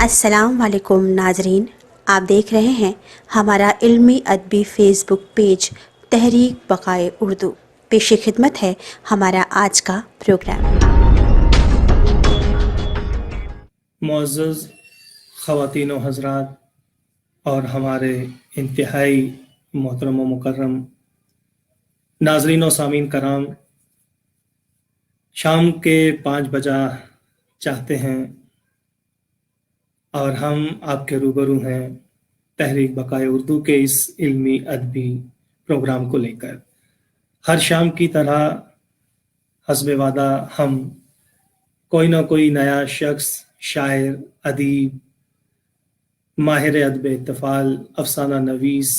अस्सलाम वालेकुम नाजरीन, आप देख रहे हैं हमारा इल्मी अदबी फ़ेसबुक पेज तहरीक बक़ाए उर्दू। पेश खिदमत है हमारा आज का प्रोग्राम। मुअज़्ज़ज़ ख़वातीन व हज़रात और हमारे इंतहाई मोहतरम व मुकर्रम नाज़रीन व सामीन कराम, शाम के 5 बजा चाहते हैं और हम आपके रूबरू हैं तहरीक बक़ाए उर्दू के इस इल्मी अदबी प्रोग्राम को लेकर। हर शाम की तरह हस्बे वादा हम कोई ना कोई नया शख्स, शायर, अदीब, माहिर अदब इत्तफ़ाल, अफसाना नवीस,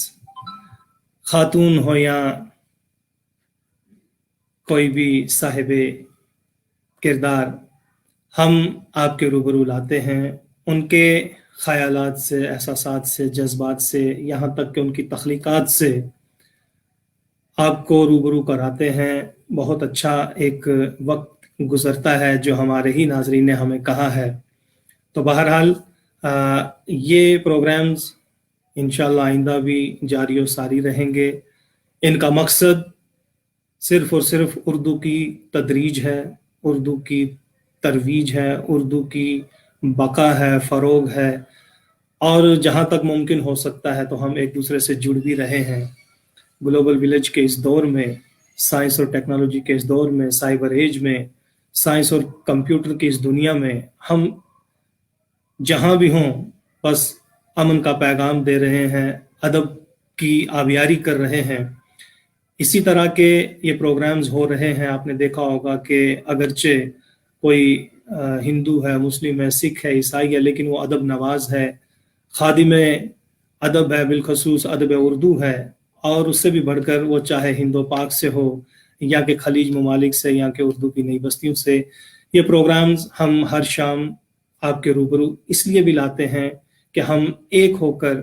खातून हो या कोई भी साहिबे किरदार, हम आपके रूबरू लाते हैं उनके ख़यालात से, एहसासात से, जज्बात से, यहाँ तक कि उनकी तख्लीक़ात से आपको रूबरू कराते हैं। बहुत अच्छा एक वक्त गुज़रता है जो हमारे ही नाज़रीन ने हमें कहा है। तो बहरहाल ये प्रोग्राम्स इंशाअल्लाह आइंदा भी जारी और सारी रहेंगे। इनका मकसद सिर्फ़ और सिर्फ उर्दू की तदरीज है, उर्दू की तरवीज है, उर्दू की बका है, फ़रोग है, और जहाँ तक मुमकिन हो सकता है तो हम एक दूसरे से जुड़ भी रहे हैं। ग्लोबल विलेज के इस दौर में, साइंस और टेक्नोलॉजी के इस दौर में, साइबर एज में, साइंस और कंप्यूटर की इस दुनिया में हम जहाँ भी हों बस अमन का पैगाम दे रहे हैं, अदब की आबियारी कर रहे हैं। इसी तरह के ये प्रोग्राम्स हो रहे हैं। आपने देखा होगा कि अगरचे कोई हिंदू है, मुस्लिम है, सिख है, ईसाई है, लेकिन वो अदब नवाज है, खादिम अदब है, बिलखसूस अदब उर्दू है, और उससे भी बढ़कर वो चाहे हिंदो पाक से हो या के खलीज ममालिक से या के उर्दू की नई बस्तियों से। ये प्रोग्राम्स हम हर शाम आपके रूबरू इसलिए भी लाते हैं कि हम एक होकर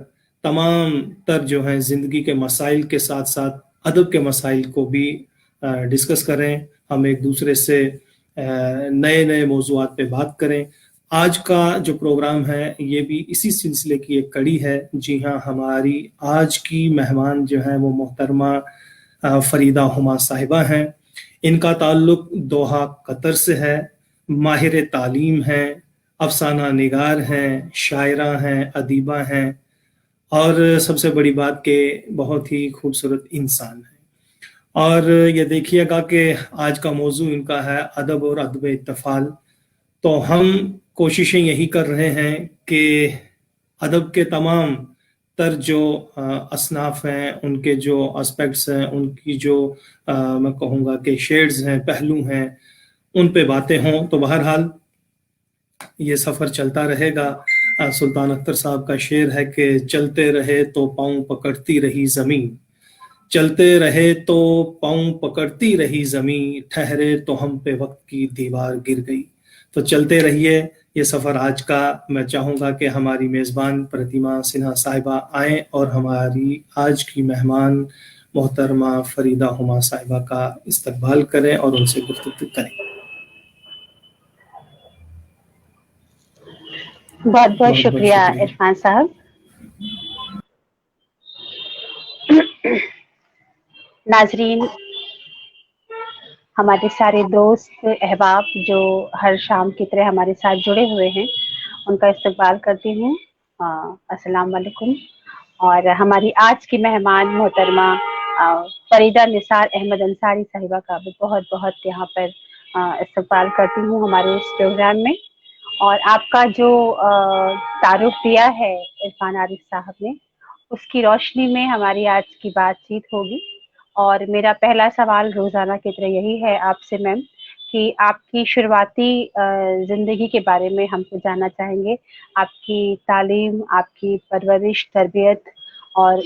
तमाम तर जो हैं ज़िंदगी के मसाइल के साथ साथ अदब के मसाइल को भी डिस्कस करें। हम एक दूसरे से नए नए मौज़ूआत पे बात करें। आज का जो प्रोग्राम है ये भी इसी सिलसिले की एक कड़ी है। जी हाँ, हमारी आज की मेहमान जो हैं वो मोहतरमा फ़रीदा हुमा साहिबा हैं। इनका ताल्लुक़ दोहा कतर से है। माहिर तालीम हैं, अफसाना निगार हैं, शायरा हैं, अदीबा हैं, और सबसे बड़ी बात कि बहुत ही खूबसूरत इंसान है। और ये देखिएगा कि आज का मौजू इनका है अदब और अदब इत्तफ़ाल। तो हम कोशिशें यही कर रहे हैं कि अदब के तमाम तर जो असनाफ़ हैं, उनके जो एस्पेक्ट्स हैं, उनकी जो मैं कहूँगा कि शेड्स हैं, पहलू हैं, उन पे बातें हों। तो बहरहाल ये सफ़र चलता रहेगा। सुल्तान अख्तर साहब का शेर है कि चलते रहे तो पाँव पकड़ती रही ज़मीन, चलते रहे तो पाँव पकड़ती रही ज़मीन, ठहरे तो हम पे वक्त की दीवार गिर गई। तो चलते रहिए। ये सफ़र आज का मैं चाहूँगा कि हमारी मेज़बान प्रतिमा सिन्हा साहिबा आएँ और हमारी आज की मेहमान मोहतरमा फ़रीदा हुमा साहिबा का इस्तकबाल करें और उनसे गुफ्तगू करें। बहुत बहुत शुक्रिया इरफान साहब। नाजरीन, हमारे सारे दोस्त अहबाब जो हर शाम की तरह हमारे साथ जुड़े हुए हैं, उनका इस्तकबाल करती हूँ। अस्सलाम वालेकुम। और हमारी आज की मेहमान मोहतरमा फरीदा निसार अहमद अंसारी साहिबा का भी बहुत बहुत यहाँ पर इस्तकबाल करती हूँ हमारे इस प्रोग्राम में। और आपका जो तारुफ दिया है इरफान आरिफ साहब ने, उसकी रोशनी में हमारी आज की बातचीत होगी। और मेरा पहला सवाल रोज़ाना की तरह यही है आपसे मैम कि आपकी शुरुआती ज़िंदगी के बारे में हमसे जानना चाहेंगे। आपकी तालीम, आपकी परवरिश, तरबियत, और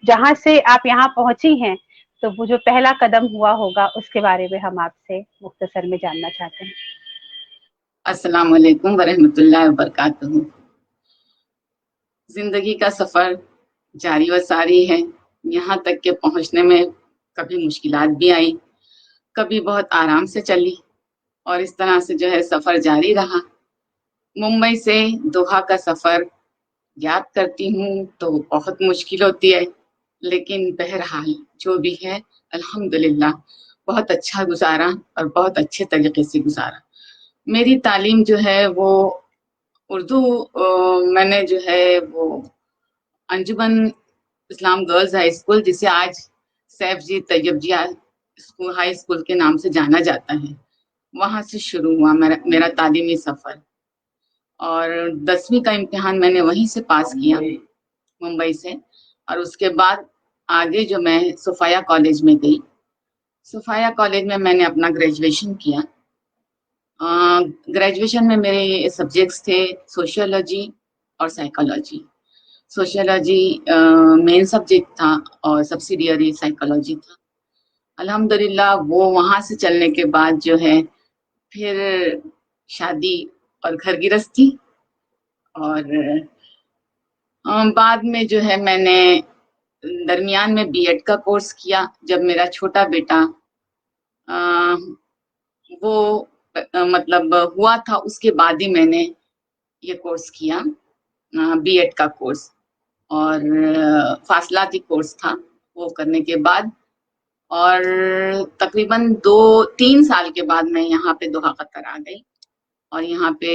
जहाँ से आप यहाँ पहुँची हैं, तो वो जो पहला कदम हुआ होगा उसके बारे में हम आपसे मुख्तसर में जानना चाहते हैं। अस्सलाम वालेकुम वरहमतुल्लाहि वबरकातुहू। जिंदगी का सफर जारी व सारी है। यहाँ तक के पहुँचने में कभी मुश्किलात भी आई, कभी बहुत आराम से चली, और इस तरह से जो है सफर जारी रहा। मुंबई से दोहा का सफर याद करती हूँ तो बहुत मुश्किल होती है, लेकिन बहरहाल जो भी है अल्हम्दुलिल्लाह बहुत अच्छा गुजारा और बहुत अच्छे तरीके से गुजारा। मेरी तालीम जो है वो उर्दू मैंने जो है वो अंजुमन इस्लाम गर्ल्स हाई स्कूल, जिसे आज सैफ जी तैयब जी स्कूल हाई स्कूल के नाम से जाना जाता है, वहां से शुरू हुआ मेरा तालीमी सफर। और 10वीं का इम्तिहान मैंने वहीं से पास किया, मुंबई से। और उसके बाद आगे जो मैं सुफाया कॉलेज में गई, सुफाया कॉलेज में मैंने अपना ग्रेजुएशन किया। ग्रेजुएशन में मेरे सब्जेक्ट्स थे सोशियोलॉजी और साइकोलॉजी। सोशियोलॉजी मेन सब्जेक्ट था और सब्सिडियरी साइकोलॉजी था। अल्हम्दुलिल्लाह वो वहां से चलने के बाद जो है फिर शादी और घर गृहस्थी, और बाद में जो है मैंने दरमियान में बीएड का कोर्स किया। जब मेरा छोटा बेटा वो मतलब हुआ था, उसके बाद ही मैंने ये कोर्स किया, बीएड का कोर्स। और फासलाती कोर्स था वो करने के बाद, और तकरीबन 2-3 साल के बाद मैं यहाँ पे दोहा कतर आ गई। और यहाँ पे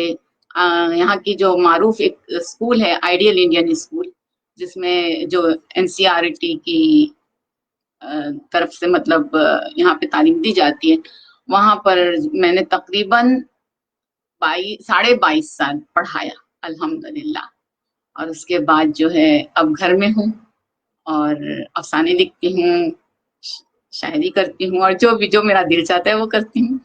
यहाँ की जो मारूफ एक स्कूल है आइडियल इंडियन स्कूल, जिसमें जो एनसीईआरटी की तरफ से मतलब यहाँ पे तालीम दी जाती है, वहां पर मैंने तकरीबन 22 साल पढ़ाया अल्हम्दुलिल्लाह। और उसके बाद जो है अब घर में हूँ और अफसाने लिखती हूँ, शायरी करती हूँ, और जो मेरा दिल चाहता है वो करती हूँ।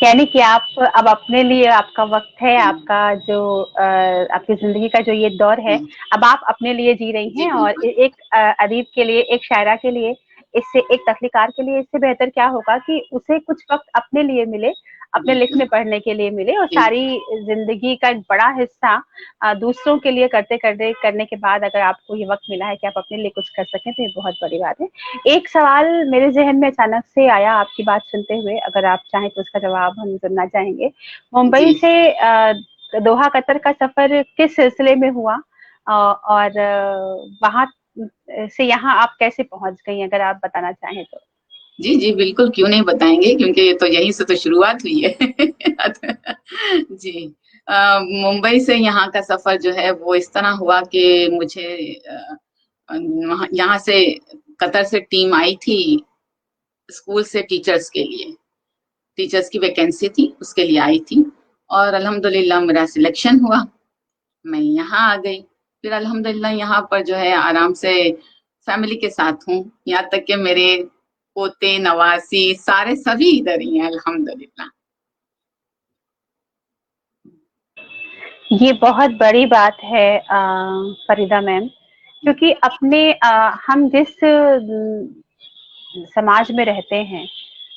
यानी कि आप अब अपने लिए आपका वक्त है, आपका जो आपकी जिंदगी का जो ये दौर है, अब आप अपने लिए जी रही हैं। और एक अदीब के लिए, एक शायरा के लिए, इससे एक तख्लीकार के लिए इससे बेहतर क्या होगा कि उसे कुछ वक्त अपने लिए मिले, अपने लिखने पढ़ने के लिए मिले, और सारी जिंदगी का एक बड़ा हिस्सा दूसरों के लिए करने के बाद अगर आपको ये वक्त मिला है कि आप अपने लिए कुछ कर सकें, तो ये बहुत बड़ी बात है। एक सवाल मेरे जहन में अचानक से आया आपकी बात सुनते हुए, अगर आप चाहें तो उसका जवाब हम सुनना चाहेंगे। मुंबई से दोहा कतर का सफर किस सिलसिले में हुआ, और वहां से यहाँ आप कैसे पहुंच गई, अगर आप बताना चाहें तो। जी जी बिल्कुल, क्यों नहीं बताएंगे, क्योंकि ये तो यहीं से तो शुरुआत हुई है। जी, मुंबई से यहाँ का सफर जो है वो इस तरह हुआ कि मुझे यहाँ से कतर से टीम आई थी स्कूल से टीचर्स के लिए, टीचर्स की वैकेंसी थी, उसके लिए आई थी। और अल्हम्दुलिल्लाह मेरा सिलेक्शन हुआ, मैं यहाँ आ गई। फिर अल्हम्दुलिल्लाह यहाँ पर जो है आराम से फैमिली के साथ हूँ, यहाँ तक कि मेरे पोते नवासी सारे सभी इधर ही हैं अल्हम्दुलिल्लाह। ये बहुत बड़ी बात है फरीदा मैम, क्योंकि अपने हम जिस समाज में रहते हैं,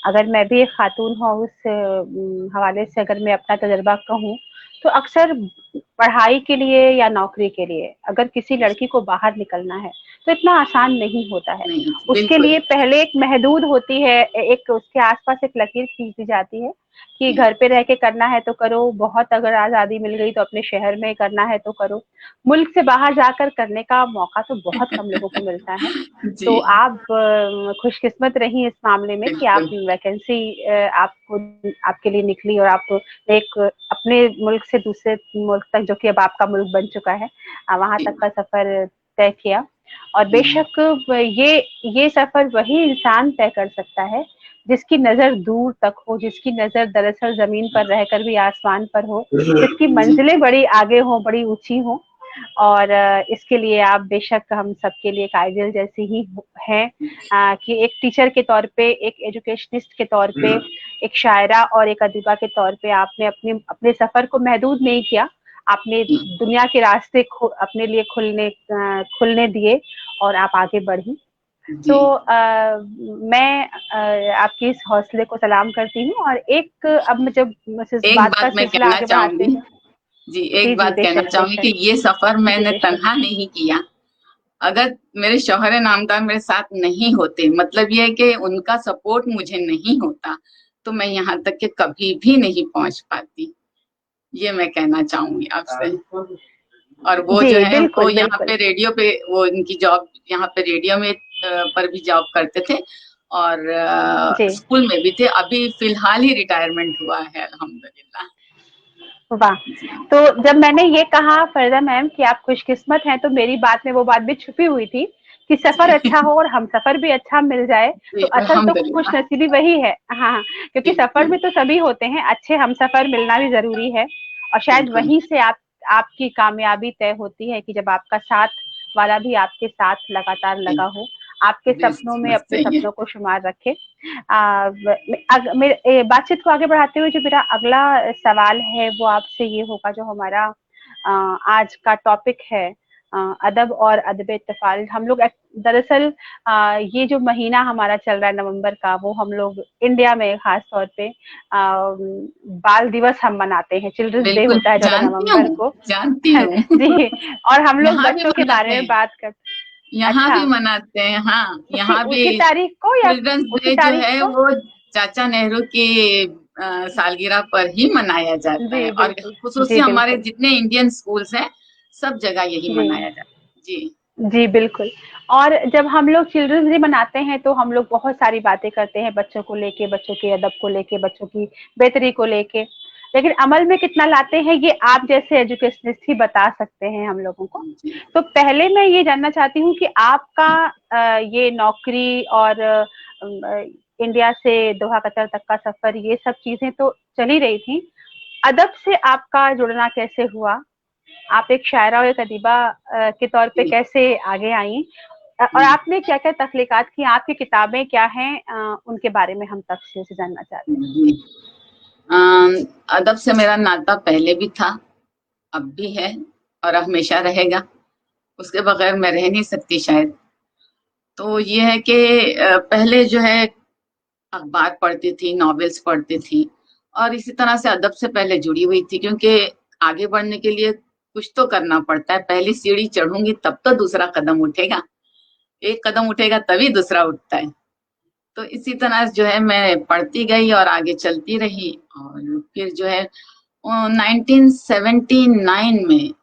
अगर मैं भी एक खातून हूँ, उस हवाले से अगर मैं अपना तजर्बा कहूँ, तो अक्सर पढ़ाई के लिए या नौकरी के लिए अगर किसी लड़की को बाहर निकलना है तो इतना आसान नहीं होता है। नहीं, उसके लिए पहले एक महदूद होती है, एक उसके आसपास एक लकीर खींच दी जाती है कि घर पे रह के करना है तो करो, बहुत अगर आज़ादी मिल गई तो अपने शहर में करना है तो करो। मुल्क से बाहर जाकर करने का मौका तो बहुत कम लोगों को मिलता है। तो आप खुशकिस्मत रही इस मामले में कि आप वैकेंसी आपको आपके लिए निकली और आप एक अपने मुल्क से दूसरे मुल्क तक, जो कि अब आपका मुल्क बन चुका है, वहां तक का सफर तय किया। और बेशक ये सफर वही इंसान तय कर सकता है जिसकी नजर दूर तक हो, जिसकी नजर दरअसल जमीन पर रहकर भी आसमान पर हो, जिसकी मंजिलें बड़ी आगे हो, बड़ी ऊंची हो। और इसके लिए आप बेशक हम सबके लिए एक आइडियल जैसी ही हैं, कि एक टीचर के तौर पे, एक एजुकेशनिस्ट के तौर पे, एक शायरा और एक अदीबा के तौर पे आपने अपने सफर को महदूद नहीं किया, आपने दुनिया के रास्ते अपने लिए खुलने दिए और आप आगे बढ़ी। तो मैं आपके इस हौसले को सलाम करती हूँ। और एक अब जब इस बात का सिलसिला आगे बढ़ाते हैं, जी एक बात कहना चाहूंगी कि ये सफर मैंने तन्हा नहीं किया। अगर मेरे शौहर नामदार मेरे साथ नहीं होते, मतलब ये है कि उनका सपोर्ट मुझे नहीं होता, तो मैं यहाँ तक के कभी भी नहीं पहुंच पाती। ये मैं कहना चाहूंगी आपसे। और वो जी जो है वो बिल्कुल यहाँ बिल्कुल। पे रेडियो पे, वो इनकी जॉब यहाँ पे रेडियो में पर भी जॉब करते थे, और जी स्कूल में भी थे। अभी फिलहाल ही रिटायरमेंट हुआ है अल्हम्दुलिल्लाह। वाह। जी तो जब मैंने ये कहा फरीदा मैम कि आप खुशकिस्मत हैं, तो मेरी बात में वो बात भी छुपी हुई थी कि सफर जी अच्छा हो और हम सफर भी अच्छा मिल जाए, जी तो असल तो खुश अल्हम्दुलिल्लाह। नसीबी वही है। हाँ, क्योंकि सफर बिल्कुल में तो सभी होते हैं, अच्छे हम सफर मिलना भी जरूरी है। और शायद बिल्कुल वहीं से आपकी कामयाबी तय होती है कि जब आपका साथ वाला भी आपके साथ लगातार लगा हो, आपके सपनों में बस अपने सही है। सपनों को शुमार रखे। मेरे बातचीत को आगे बढ़ाते हुए जो मेरा अगला सवाल है वो आपसे ये होगा, जो हमारा आज का टॉपिक है अदब और अदब इत्तेफाल। हम लोग दरअसल ये जो महीना हमारा चल रहा है नवंबर का, वो हम लोग इंडिया में खास तौर पे बाल दिवस हम मनाते हैं, चिल्ड्रंस डे बिल्कुल होता है 14 नवंबर को। जानती हूँ। जी, और हम लोग यहाँ भी बच्चों के मनाते बारे में हैं, बात करते। यहाँ भी अच्छा, मनाते हैं। हाँ, उसी यहाँ भी उसी तारीख को या चिल्ड्रंस उसी डे जो तारीख है को? वो चाचा नेहरू की सालगिरह पर ही मनाया जाता जी है, और बिल्कुल। खुसूसी जी हमारे बिल्कुल। जितने इंडियन स्कूल्स हैं सब जगह यही जी मनाया जाता है। जी जी बिल्कुल। और जब हम लोग चिल्ड्रंस डे मनाते हैं तो हम लोग बहुत सारी बातें करते हैं बच्चों को लेके, बच्चों के अदब को लेके, बच्चों की बेहतरी को लेके, लेकिन अमल में कितना लाते हैं ये आप जैसे एजुकेशनिस्ट ही बता सकते हैं हम लोगों को। जी तो पहले मैं ये जानना चाहती हूँ कि आपका ये नौकरी और इंडिया से दोहा कतर तक का सफर, ये सब चीजें तो चली रही थी, अदब से आपका जुड़ना कैसे हुआ? आप एक शायरा और एक अदीबा के तौर पे जी कैसे आगे आई, और आपने क्या क्या तख्लीकात की, आपकी किताबें क्या हैं, उनके बारे में हम तफसील से जानना चाहते हैं। जी। अदब से मेरा नाता पहले भी था, अब भी है, और हमेशा रहेगा। उसके बगैर मैं रह नहीं सकती शायद। तो ये है कि पहले जो है अखबार पढ़ती थी, नॉवेल्स पढ़ती थी, और इसी तरह से अदब से पहले जुड़ी हुई थी, क्योंकि आगे बढ़ने के लिए कुछ तो करना पड़ता है। पहली सीढ़ी चढ़ूंगी तब तो दूसरा कदम उठेगा, एक कदम उठेगा तभी दूसरा उठता है। तो इसी तरह जो है मैं पढ़ती गई और आगे चलती रही, और फिर जो है 1979 में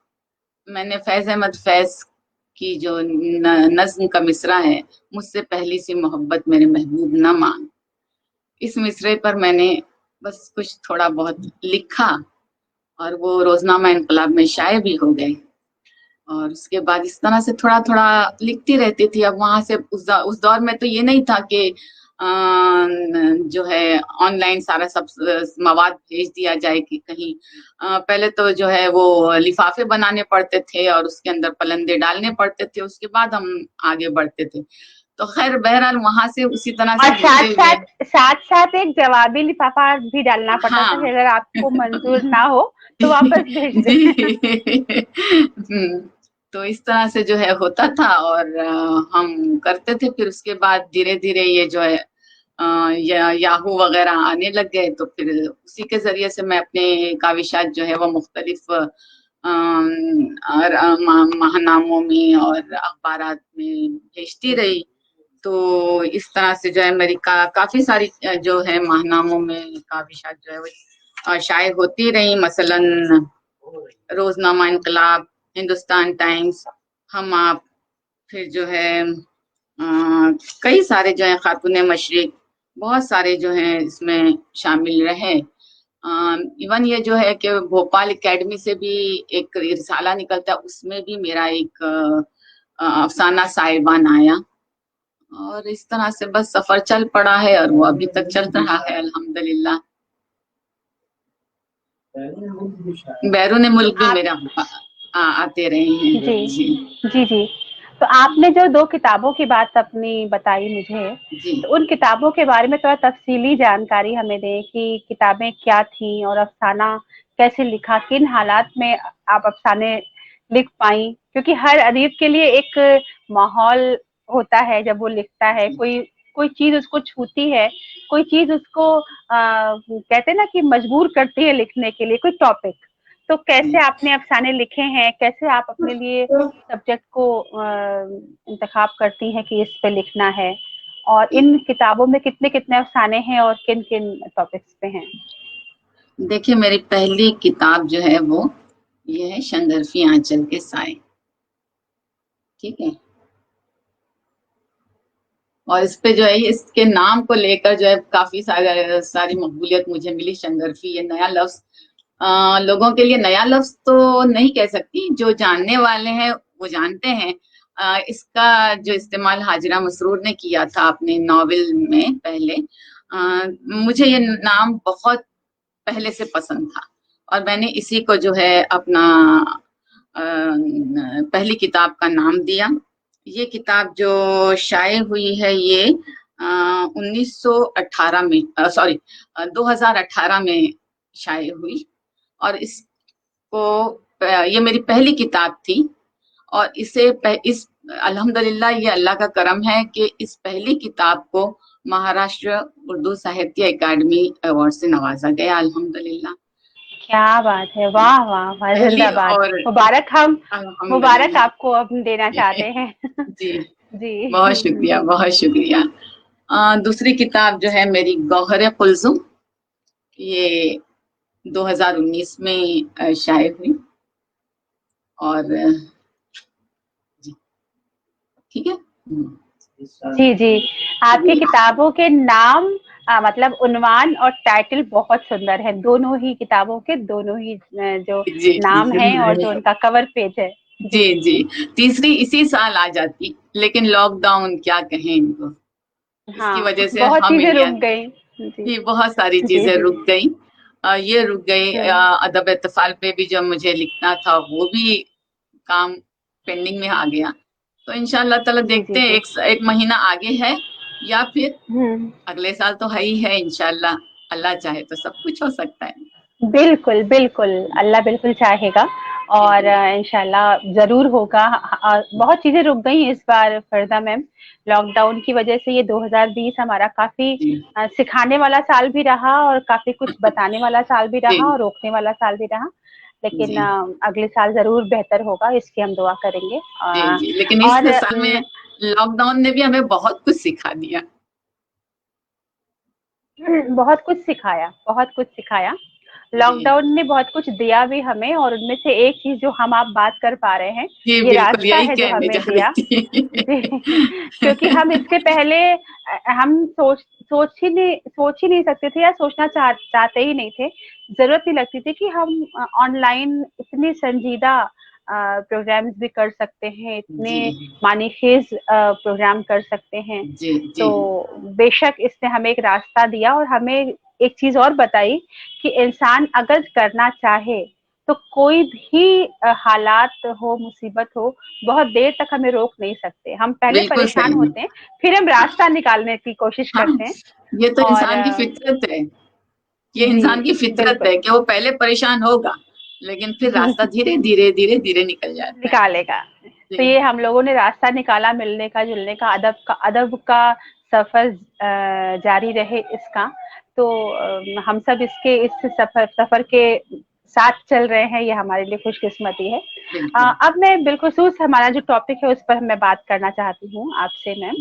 मैंने फैज अहमद फैज की जो नज्म का मिसरा है, मुझसे पहली सी मोहब्बत मेरे महबूब न मान, इस मिसरे पर मैंने बस कुछ थोड़ा बहुत लिखा, और वो रोजनामा इनकलाब में शाये भी हो गए। और उसके बाद इस तरह से थोड़ा थोड़ा लिखती रहती थी। अब वहां से उस दौर में तो ये नहीं था कि जो है ऑनलाइन सारा सब मवाद भेज दिया जाए कि कहीं। पहले तो जो है वो लिफाफे बनाने पड़ते थे और उसके अंदर पलंदे डालने पड़ते थे, उसके बाद हम आगे बढ़ते थे। तो खैर बहरहाल वहां से उसी तरह से और जुड़ते हुए। साथ साथ एक जवाबी लिफाफा भी डालना पड़ता था कि हाँ। अगर आपको मंजूर ना हो तो वापस भेज दें। जी। तो इस तरह से जो है होता था, और हम करते थे। फिर उसके बाद धीरे धीरे ये जो है याहू वगैरह आने लग गए, तो फिर उसी के जरिए से मैं अपने काविशात जो है वो मुख्तलिफ महानामों में और अखबारात में भेजती रही। तो इस तरह से जो है मेरी काफी सारी जो है महानामों में काविशात जो है वो शाये होती रही। मसलन रोजनामा इनकलाब, हिंदुस्तान टाइम्स, हम आप, फिर जो है कई सारे जो है खातून मशरिक, बहुत सारे जो हैं इसमें शामिल रहे। इवन ये जो है कि भोपाल एकेडमी से भी एक रिसाला निकलता है, उसमें भी मेरा एक अफसाना साहिबान आया। और इस तरह से बस सफर चल पड़ा है, और वो अभी तक चल रहा है अल्हम्दुलिल्लाह। बैरून तो मुल्क भी आप मेरा आते रहे हैं। जी जी जी जी। तो आपने जो दो किताबों की बात अपनी बताई मुझे, जी तो उन किताबों के बारे में थोड़ा तफसीली जानकारी हमें दें कि किताबें क्या थी और अफसाना कैसे लिखा, किन हालात में आप अफसाने लिख पाई, क्योंकि हर अदीब के लिए एक माहौल होता है जब वो लिखता है, जी कोई कोई चीज उसको छूती है, कोई चीज उसको कहते हैं ना कि मजबूर करती है लिखने के लिए, कोई टॉपिक। तो कैसे जी। आपने अफसाने लिखे हैं, कैसे आप अपने लिए सब्जेक्ट को इंतखाब करती हैं कि इस पे लिखना है, और इन किताबों में कितने कितने अफसाने हैं और किन किन टॉपिक्स पे हैं? देखिए, मेरी पहली किताब जो है वो ये है शंगर्फी आंचल के साए। ठीक है, और इस पे जो है इसके नाम को लेकर जो है काफी सारी मकबूलियत मुझे मिली। शंगर्फी ये नया लफ्ज लोगों के लिए नया लफ्ज तो नहीं कह सकती, जो जानने वाले हैं वो जानते हैं। इसका जो इस्तेमाल हाजिरा मसरूर ने किया था अपने नॉवेल में पहले, मुझे ये नाम बहुत पहले से पसंद था और मैंने इसी को जो है अपना पहली किताब का नाम दिया। ये किताब जो शाये हुई है ये 1918 में 2018 में शाये हुई, और इसको ये मेरी पहली किताब थी। और इस अल्हम्दुलिल्लाह ये अल्लाह का करम है कि इस पहली किताब को महाराष्ट्र उर्दू साहित्य अकादमी अवार्ड से नवाजा गया, अल्हम्दुलिल्लाह। क्या बात है, वाह वाह वाह, जिंदाबाद। और मुबारक, हम मुबारक अल्हम्दुलिल्लाह आपको अब देना चाहते हैं। जी, जी बहुत शुक्रिया, जी। बहुत शुक्रिया। दूसरी किताब जो है मेरी गौहर कुलजुम, ये 2019 में शाये हुई। और जी, ठीक है। जी जी, आपकी किताबों के नाम मतलब उन्वान और टाइटल बहुत सुंदर है, दोनों ही किताबों के दोनों ही जो जी नाम है और जो जी उनका कवर पेज है। जी जी, तीसरी इसी साल आ जाती, लेकिन लॉकडाउन क्या कहें इनको, इसकी हाँ, वजह से बहुत हम चीजें इंडिया रुक गई। जी की बहुत सारी जी चीजें जी। रुक गई। ये रुक गई। हम्म, अदब इत्तफाल पे भी जो मुझे लिखना था वो भी काम पेंडिंग में आ गया। तो इंशाल्लाह ताला जी देखते जी हैं, जी। एक महीना आगे है या फिर हम्म, अगले साल तो है ही है इंशाल्लाह। अल्लाह चाहे तो सब कुछ हो सकता है। बिल्कुल बिल्कुल, अल्लाह बिल्कुल चाहेगा जी और जी इंशाल्लाह जरूर होगा। बहुत चीजें रुक गई इस बार फरदा मैम, लॉकडाउन की वजह से। ये 2020 हमारा काफी जी सिखाने वाला साल भी रहा और काफी कुछ बताने वाला साल भी जी रहा और रोकने वाला साल भी रहा। लेकिन जी अगले साल जरूर बेहतर होगा, इसकी हम दुआ करेंगे। जी जी, लेकिन इस और साल में लॉकडाउन ने भी हमें बहुत कुछ सिखा दिया। बहुत कुछ सिखाया, बहुत कुछ सिखाया। जी लॉकडाउन ने बहुत कुछ दिया भी हमें, और उनमें से एक चीज जो हम आप बात कर पा रहे हैं, जी, ये बिल्कुल रास्ता यही है जो कहने हमें जा रही दिया। थी। जी, क्योंकि हम इसके पहले हम सोच ही नहीं सकते थे या चाहते ही नहीं थे। जरूरत नहीं लगती थी कि हम ऑनलाइन इतनी संजीदा प्रोग्राम्स भी कर सकते हैं, इतने जी मानीखेज प्रोग्राम कर सकते हैं। जी जी तो बेशक इसने हमें एक रास्ता दिया और हमें एक चीज और बताई कि इंसान अगर करना चाहे तो कोई भी हालात हो, मुसीबत हो, बहुत देर तक हमें रोक नहीं सकते। हम पहले बिल्कुल परेशान सही है। होते हैं, फिर हम हाँ रास्ता निकालने की कोशिश हाँ, करते हैं। ये तो और इंसान की फितरत है। ये जी इंसान की फितरत बिल्कुल। है कि वो पहले परेशान होगा, लेकिन फिर रास्ता धीरे धीरे धीरे धीरे निकल जाता है। निकालेगा। तो जी ये हम लोगों ने रास्ता निकाला, मिलने का, जुलने का, अदब का सफर जारी रहे इसका। तो हम सब इसके इस सफर के साथ चल रहे हैं, ये हमारे लिए खुशकिस्मती है। बिल्कुल। अब मैं बिलखुसूस हमारा जो टॉपिक है उस पर मैं बात करना चाहती हूँ आपसे मैम।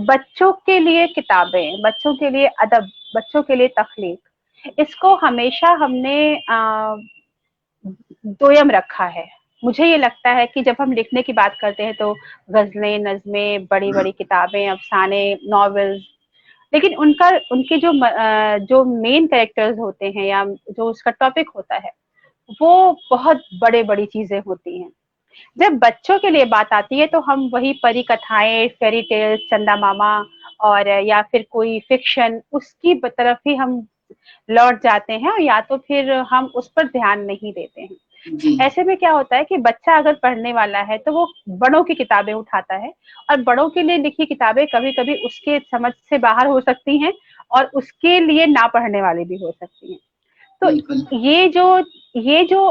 बच्चों के लिए किताबें, बच्चों के लिए अदब, बच्चों के लिए तख्लीक, इसको हमेशा हमने दोयम रखा है। मुझे ये लगता है कि जब हम लिखने की बात करते हैं तो गजलें, नज़में, बड़ी-बड़ी किताबें, अफसाने, नॉवेल्स, लेकिन उनका उनके जो मेन कैरेक्टर्स होते हैं या जो उसका टॉपिक होता है, वो बहुत बड़ी चीजें होती हैं। जब बच्चों के लिए बात आती है तो हम वही परी कथाएं, फेरी टेल्स, चंदा मामा और या फिर कोई फिक्शन, उसकी तरफ ही हम लौट जाते हैं, और या तो फिर हम उस पर ध्यान नहीं देते हैं। जी ऐसे में क्या होता है कि बच्चा अगर पढ़ने वाला है तो वो बड़ों की किताबें उठाता है, और बड़ों के लिए लिखी किताबें कभी-कभी उसके समझ से बाहर हो सकती हैं और उसके लिए ना पढ़ने वाली भी हो सकती हैं। तो बिल्कुल ये जो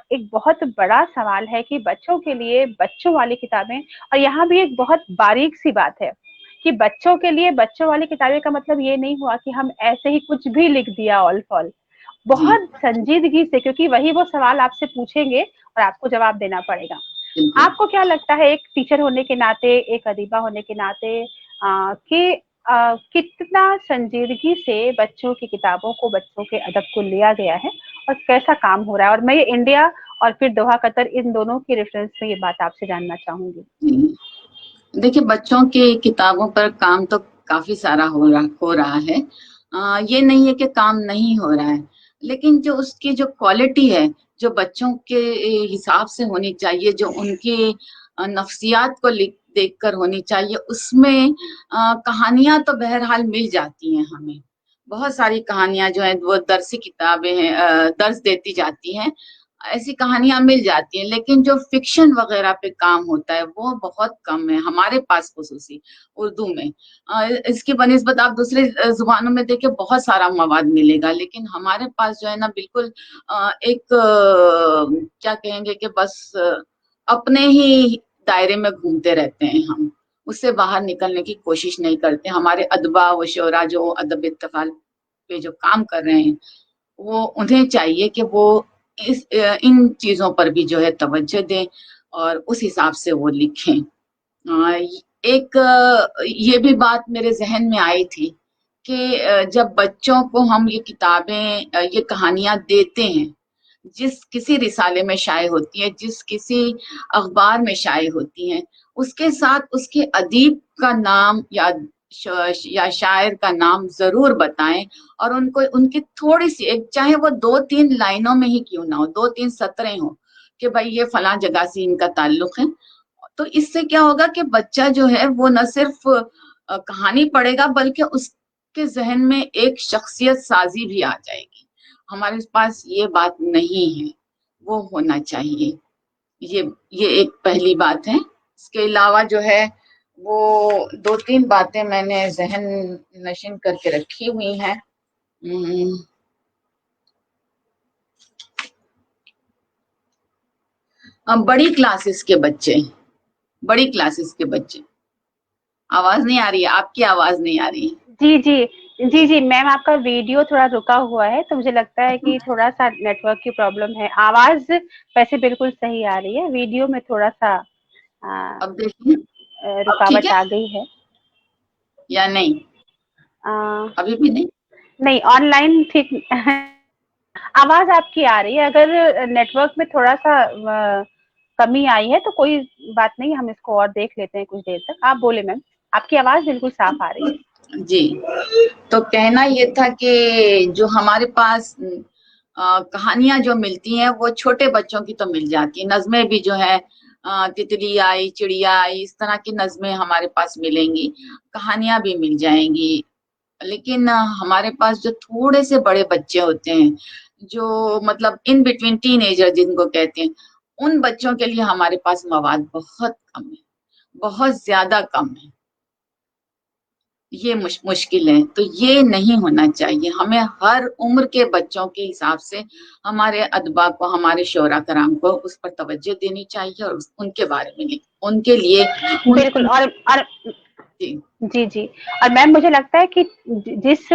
एक बहुत बड़ा सवाल है कि बच्चों के लिए बच्चों वाली किताबें, और यहाँ भी एक बहुत बारीक सी बात है कि बच्चों के लिए बच्चों वाली किताबें का मतलब ये नहीं हुआ कि हम ऐसे ही कुछ भी लिख दिया ऑल फॉल। जी बहुत संजीदगी से, क्योंकि वही वो सवाल आपसे पूछेंगे और आपको जवाब देना पड़ेगा। बिल्कुल। आपको क्या लगता है एक टीचर होने के नाते, एक अदीबा होने के नाते, कि कितना संजीदगी से बच्चों की किताबों को, बच्चों के अदब को लिया गया है और कैसा काम हो रहा है। और मैं ये इंडिया और फिर दोहा कतर इन दोनों की रेफरेंस में ये बात आपसे जानना चाहूंगी। देखिए, बच्चों की किताबों पर काम तो काफी सारा हो रहा है। ये नहीं है कि काम नहीं हो रहा है, लेकिन जो उसकी जो क्वालिटी है, जो बच्चों के हिसाब से होनी चाहिए, जो उनकी नफ्सियात को देखकर होनी चाहिए, उसमें कहानियां तो बहरहाल मिल जाती हैं हमें। बहुत सारी कहानियां जो हैं वो दरसी किताबें हैं, दर्ज देती जाती हैं, ऐसी कहानियां मिल जाती हैं, लेकिन जो फिक्शन वगैरह पे काम होता है वो बहुत कम है हमारे पास, खुसूसी उर्दू में। इसकी बनिस्बत आप दूसरे जुबानों में देखिए बहुत सारा मवाद मिलेगा, लेकिन हमारे पास जो है ना बिल्कुल एक क्या कहेंगे कि बस अपने ही दायरे में घूमते रहते हैं हम, उससे बाहर निकलने की कोशिश नहीं करते। हमारे अदबा व शोरा जो अदब इत्तफाल पे जो काम कर रहे हैं, वो उन्हें चाहिए कि वो इन चीजों पर भी जो है तवज्जो दें और उस हिसाब से वो लिखें। एक ये भी बात मेरे जहन में आई थी कि जब बच्चों को हम ये किताबें, ये कहानियां देते हैं, जिस किसी रिसाले में शाये होती है, जिस किसी अखबार में शाये होती हैं, उसके साथ उसके अदीब का नाम या शायर का नाम जरूर बताएं, और उनको उनकी थोड़ी सी एक, चाहे वो 2-3 लाइनों में ही क्यों ना हो, 2-3 सतरें हो कि भाई ये फलां जगह से इनका ताल्लुक है। तो इससे क्या होगा कि बच्चा जो है वो न सिर्फ कहानी पढ़ेगा, बल्कि उसके जहन में एक शख्सियत साजी भी आ जाएगी। हमारे पास ये बात नहीं है, वो होना चाहिए। ये एक पहली बात है। इसके अलावा जो है वो 2-3 बातें मैंने जहन नशीन करके रखी हुई हैं। बड़ी क्लासेस के बच्चे, बड़ी क्लासेस के बच्चे, आवाज नहीं आ रही है, आपकी आवाज नहीं आ रही है। जी जी जी जी मैम, आपका वीडियो थोड़ा रुका हुआ है, तो मुझे लगता है कि थोड़ा सा नेटवर्क की प्रॉब्लम है। आवाज वैसे बिल्कुल सही आ रही है, वीडियो में थोड़ा सा अब देखिए, अब ठीक रुकावट है आ गई है या नहीं? अभी भी नहीं? नहीं, ऑनलाइन ठीक आवाज आपकी आ रही है। अगर नेटवर्क में थोड़ा सा कमी आई है तो कोई बात नहीं, हम इसको और देख लेते हैं कुछ देर तक। आप बोले मैम, आपकी आवाज बिल्कुल साफ आ रही है। जी, तो कहना ये था कि जो हमारे पास कहानियां जो मिलती हैं वो छोटे बच्चों की तो मिल जाती है, नज़में भी जो है तितली आई, चिड़िया आई, इस तरह की नज़में हमारे पास मिलेंगी, कहानियां भी मिल जाएंगी। लेकिन हमारे पास जो थोड़े से बड़े बच्चे होते हैं, जो मतलब इन बिटवीन टीनेजर जिनको कहते हैं, उन बच्चों के लिए हमारे पास मवाद बहुत कम है, बहुत ज्यादा कम है। ये मुश्किल है, तो ये नहीं होना चाहिए। हमें हर उम्र के बच्चों के हिसाब से हमारे अदबा को, हमारे शोरा कराम को उस पर तवज्जो देनी चाहिए और उनके बारे में उनके लिए बिल्कुल। और जी जी जी और मैम, मुझे लगता है कि जिस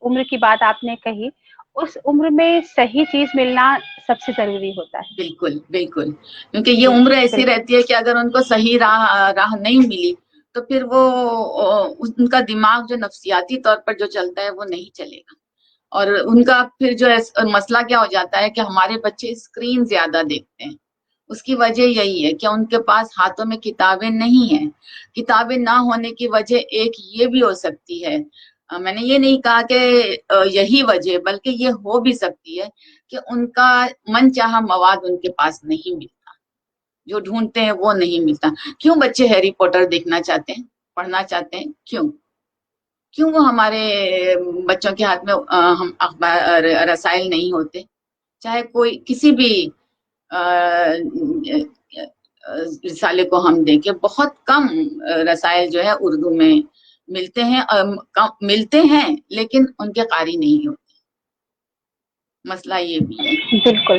उम्र की बात आपने कही, उस उम्र में सही चीज मिलना सबसे जरूरी होता है। बिल्कुल बिल्कुल, क्योंकि ये उम्र ऐसी रहती है कि अगर उनको सही राह नहीं मिली तो फिर वो उनका दिमाग जो नफ्सियाती तौर पर जो चलता है वो नहीं चलेगा। और उनका फिर जो मसला क्या हो जाता है कि हमारे बच्चे स्क्रीन ज्यादा देखते हैं। उसकी वजह यही है कि उनके पास हाथों में किताबें नहीं हैं। किताबें ना होने की वजह एक ये भी हो सकती है, मैंने ये नहीं कहा कि यही वजह, बल्कि ये हो भी सकती है कि उनका मनचाहा मवाद उनके पास नहीं मिलता, जो ढूंढते हैं वो नहीं मिलता। क्यों बच्चे हैरी पॉटर देखना चाहते हैं, पढ़ना चाहते हैं? क्यों वो हमारे बच्चों के हाथ में हम अखबार रसाइल नहीं होते? चाहे कोई किसी भी रिसाले को हम देखें, बहुत कम रसायल जो है उर्दू में मिलते हैं, मिलते हैं लेकिन उनके कारी नहीं होते। मसला ये भी है। बिल्कुल।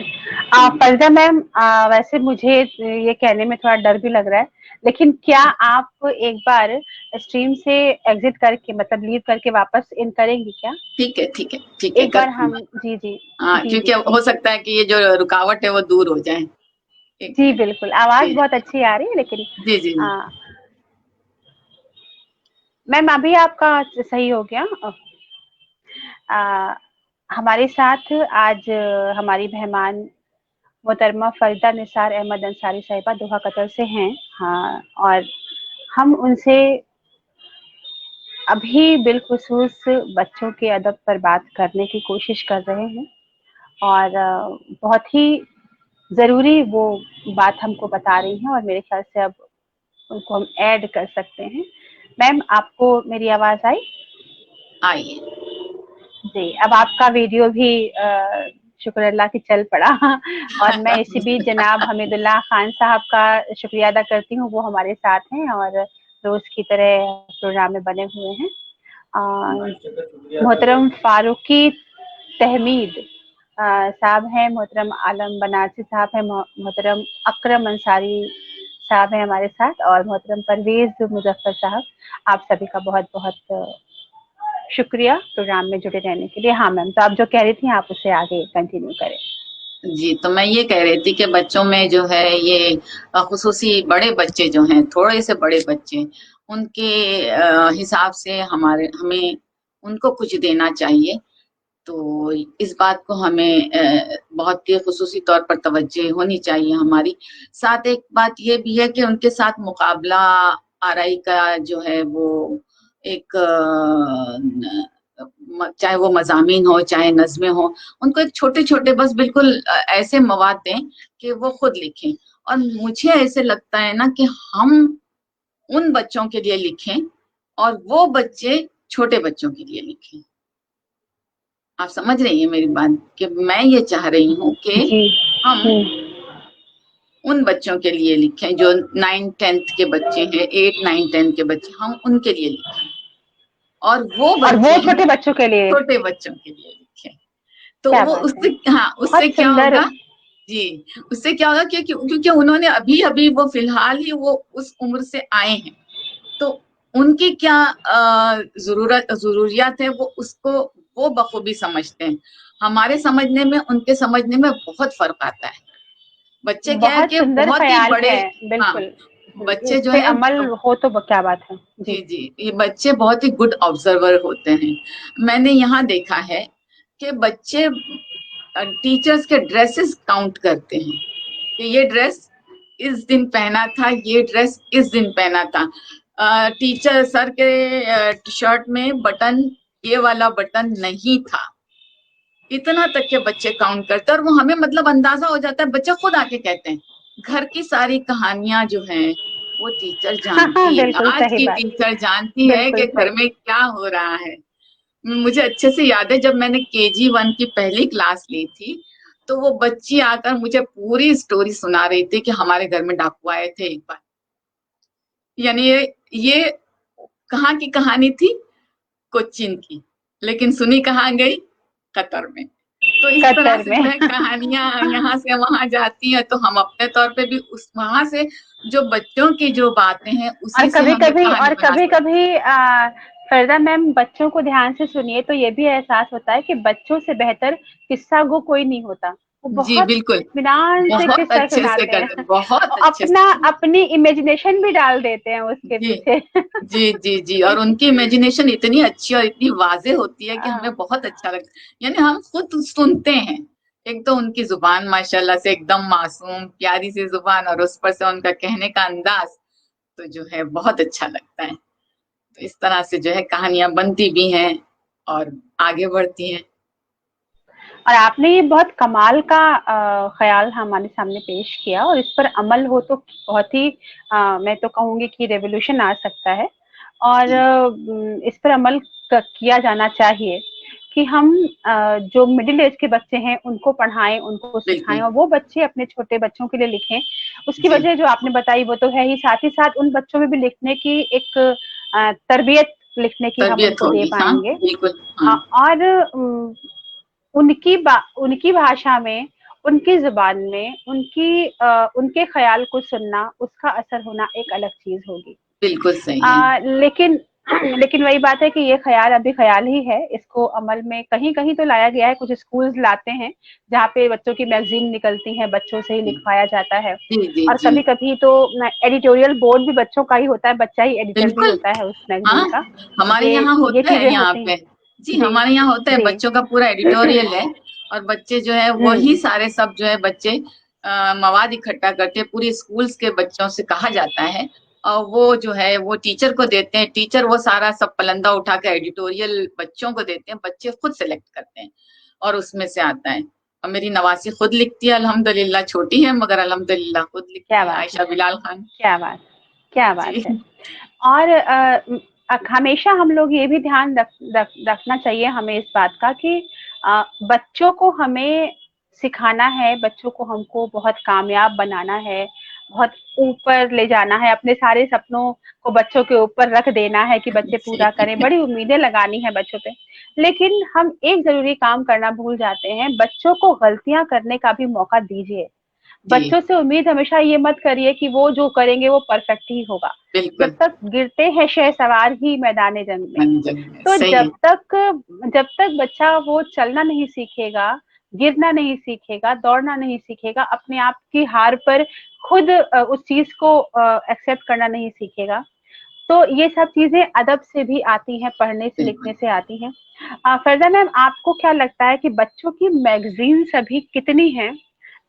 फरजा मैम, वैसे मुझे ये कहने में थोड़ा डर भी लग रहा है, लेकिन क्या आप एक बार स्ट्रीम से एग्जिट करके, मतलब लीव करके वापस इन करेंगी क्या? ठीक है ठीक है ठीक है, एक बार हम जी जी हाँ, क्योंकि हो सकता है कि ये जो रुकावट है वो दूर हो जाए। जी बिल्कुल, आवाज बहुत अच्छी आ रही है, लेकिन जी जी मैम अभी आपका सही हो गया। हमारे साथ आज हमारी मेहमान मोहतरमा फरीदा निसार अहमद अंसारी साहिबा दोहा कतर से हैं। हाँ, और हम उनसे अभी बिलखुसूस बच्चों के अदब पर बात करने की कोशिश कर रहे हैं, और बहुत ही ज़रूरी वो बात हमको बता रही हैं, और मेरे ख्याल से अब उनको हम ऐड कर सकते हैं। मैम, आपको मेरी आवाज़ आई? आइए। जी, अब आपका वीडियो भी शुक्र अल्लाह की चल पड़ा। और मैं इसी बीच जनाब हमीदुल्लाह खान साहब का शुक्रिया अदा करती हूँ, वो हमारे साथ हैं और रोज की तरह प्रोग्राम में बने हुए हैं। मोहतरम फारूकी तहमीद साहब हैं, मोहतरम आलम बनारसी साहब हैं, मोहतरम अकरम अंसारी साहब हैं हमारे साथ, और मोहतरम परवेज मुजफ्फर साहब। आप सभी का बहुत बहुत शुक्रिया प्रोग्राम में जुड़े रहने के लिए। हाँ मैम, तो आप जो कह रही थी आप उससे आगे कंटिन्यू करें। जी, तो मैं ये कह रही थी कि बच्चों में जो है ये खुसूसी बड़े बच्चे जो हैं, थोड़े से बड़े बच्चे, उनके हिसाब से हमें उनको कुछ देना चाहिए। तो इस बात को हमें बहुत ही खुसूसी तौर पर तवज्जो होनी चाहिए हमारी। साथ एक बात ये भी है कि उनके साथ मुकाबला आराई का जो है वो एक चाहे वो मज़ामीन हो, चाहे नज़्में हो, उनको एक छोटे-छोटे बस बिल्कुल ऐसे मवाद दें कि वो खुद लिखें। और मुझे ऐसे लगता है ना कि हम उन बच्चों के लिए लिखें और वो बच्चे छोटे बच्चों के लिए लिखें। आप समझ रही हैं मेरी बात कि मैं ये चाह रही हूँ कि हम उन बच्चों के लिए लिखें जो 9th-10th के बच्चे हैं, 8, 9, 10 के बच्चे, हम उनके लिए लिखें और वो छोटे बच्चों के लिए, छोटे बच्चों के लिए लिखें। तो क्या वो बात उससे है, हाँ, उससे बहुत क्या सुंदर। होगा जी, उससे क्या होगा क्योंकि उन्होंने अभी वो फिलहाल ही वो उस उम्र से आए हैं, तो उनकी क्या ज़रूरियात है वो बखूबी समझते हैं। हमारे समझने में उनके समझने में बहुत फ़र्क आता है। बच्चे क्या है बहुत कि सुंदर बहुत ही ख्याल बड़े है, हाँ, बिल्कुल। बच्चे इस जो पे है अमल हो तो क्या बात है जी। जी, ये बच्चे बहुत ही गुड ऑब्जर्वर होते हैं। मैंने यहाँ देखा है कि बच्चे टीचर्स के ड्रेसेस काउंट करते हैं कि ये ड्रेस इस दिन पहना था, ये ड्रेस इस दिन पहना था। टीचर सर के शर्ट में बटन, ये वाला बटन नहीं था। इतना तक के बच्चे काउंट करते हैं और वो हमें मतलब अंदाजा हो जाता है, बच्चे खुद आके कहते हैं। घर की सारी कहानियां जो हैं वो टीचर जानती है, बिल्कुल आज सही की बात, टीचर जानती है बिल्कुल कि घर सही। में क्या हो रहा है। मुझे अच्छे से याद है जब मैंने KG 1 की पहली क्लास ली थी, तो वो बच्ची आकर मुझे पूरी स्टोरी सुना रही थी कि हमारे घर में डाकू आए थे एक बार। यानी ये कहाँ की कहानी थी? कोच्चिन की, लेकिन सुनी कहाँ गई? कतर में। तो इस तरह कतर से में। जो है कहानियां यहाँ से वहां जाती हैं, तो हम अपने तौर पे भी उस वहां से जो बच्चों की जो बातें हैं उसी से हमें कहानी बना कभी सकते कभी फरदा मैम, बच्चों को ध्यान से सुनिए तो ये भी एहसास होता है कि बच्चों से बेहतर किस्सा गो कोई नहीं होता। वो हैं। जी बहुत बिल्कुल, इत्मीनान से बहुत किस्सा अच्छे से सुनाते करते, हैं। बहुत और अच्छे से। अपनी इमेजिनेशन भी डाल देते हैं उसके जी पीछे। जी जी जी, और उनकी इमेजिनेशन इतनी अच्छी और इतनी वाजे होती है कि हमें हाँ, बहुत अच्छा लगता है। यानी हम खुद सुनते हैं। एक तो उनकी जुबान माशाल्लाह से एकदम मासूम प्यारी सी जुबान, और उस पर से उनका कहने का अंदाज तो जो है बहुत अच्छा लगता है। तो इस तरह से जो है कहानियां बनती भी हैं और आगे बढ़ती हैं। और आपने ये बहुत कमाल का ख्याल हमारे सामने पेश किया, और इस पर अमल हो तो बहुत ही मैं तो कहूंगी कि रेवोल्यूशन आ सकता है। और इस पर अमल किया जाना चाहिए कि हम जो मिडिल एज के बच्चे हैं उनको पढ़ाएं, उनको सिखाएं, बिल्कुल और वो बच्चे अपने छोटे बच्चों के लिए लिखें। उसकी जी, वजह जो आपने बताई वो तो है ही, साथ ही साथ उन बच्चों में भी लिखने की एक तरबियत लिखने की हम तरबियत उनको दे होगी, हाँ पाएंगे। बिल्कुल हाँ। और उनकी भाषा में, उनकी जुबान में, उनके ख्याल को सुनना, उसका असर होना एक अलग चीज होगी। बिल्कुल सही है। लेकिन लेकिन वही बात है कि ये ख्याल अभी ख्याल ही है, इसको अमल में कहीं कहीं तो लाया गया है, कुछ स्कूल्स लाते हैं जहाँ पे बच्चों की मैगजीन निकलती है, बच्चों से ही लिखवाया जाता है। जी जी और जी। कभी कभी तो एडिटोरियल बोर्ड भी बच्चों का ही होता है, बच्चा ही एडिटर भी बिल्कुल। होता है उस मैगजीन हाँ, का। हमारे ये यहाँ ये होता है चीजें यहाँ होती हैं। पे। जी, जी हमारे यहाँ होता है, जी। बच्चों का पूरा एडिटोरियल है। और बच्चे जो है वही सारे सब जो है बच्चे मवाद इकट्ठा करते हैं, पूरे स्कूल्स के बच्चों से कहा जाता है, और वो जो है वो टीचर को देते हैं। टीचर वो सारा सब पलंदा उठा के एडिटोरियल बच्चों को देते हैं, बच्चे खुद सेलेक्ट करते हैं और उसमें से आता है। और मेरी नवासी खुद लिखती है अल्हम्दुलिल्लाह, छोटी है मगर अल्हम्दुलिल्लाह खुद क्या लिखती है, बात है, आयशा बिलाल खान। क्या बात, क्या बात जी है। और हमेशा हम लोग ये भी ध्यान रखना चाहिए हमें इस बात का कि बच्चों को हमें सिखाना है, बच्चों को हमको बहुत कामयाब बनाना है, बहुत ऊपर ले जाना है, अपने सारे सपनों को बच्चों के ऊपर रख देना है कि बच्चे पूरा जी करें, बड़ी उम्मीदें लगानी है बच्चों पे। लेकिन हम एक जरूरी काम करना भूल जाते हैं, बच्चों को गलतियां करने का भी मौका दीजिए। जी। बच्चों से उम्मीद हमेशा ये मत करिए कि वो जो करेंगे वो परफेक्ट ही होगा। जब बिल्कुल। तक गिरते हैं शहसवार ही मैदान जंग में, मंजन तो सही जब है। तक बच्चा वो चलना नहीं सीखेगा, गिरना नहीं सीखेगा, दौड़ना नहीं सीखेगा, अपने आप की हार पर खुद उस चीज को एक्सेप्ट करना नहीं सीखेगा, तो ये सब चीजें अदब से भी आती हैं, पढ़ने से लिखने बिल्कुल। से आती हैं। फरजा मैम, आपको क्या लगता है कि बच्चों की मैगजीन अभी कितनी हैं?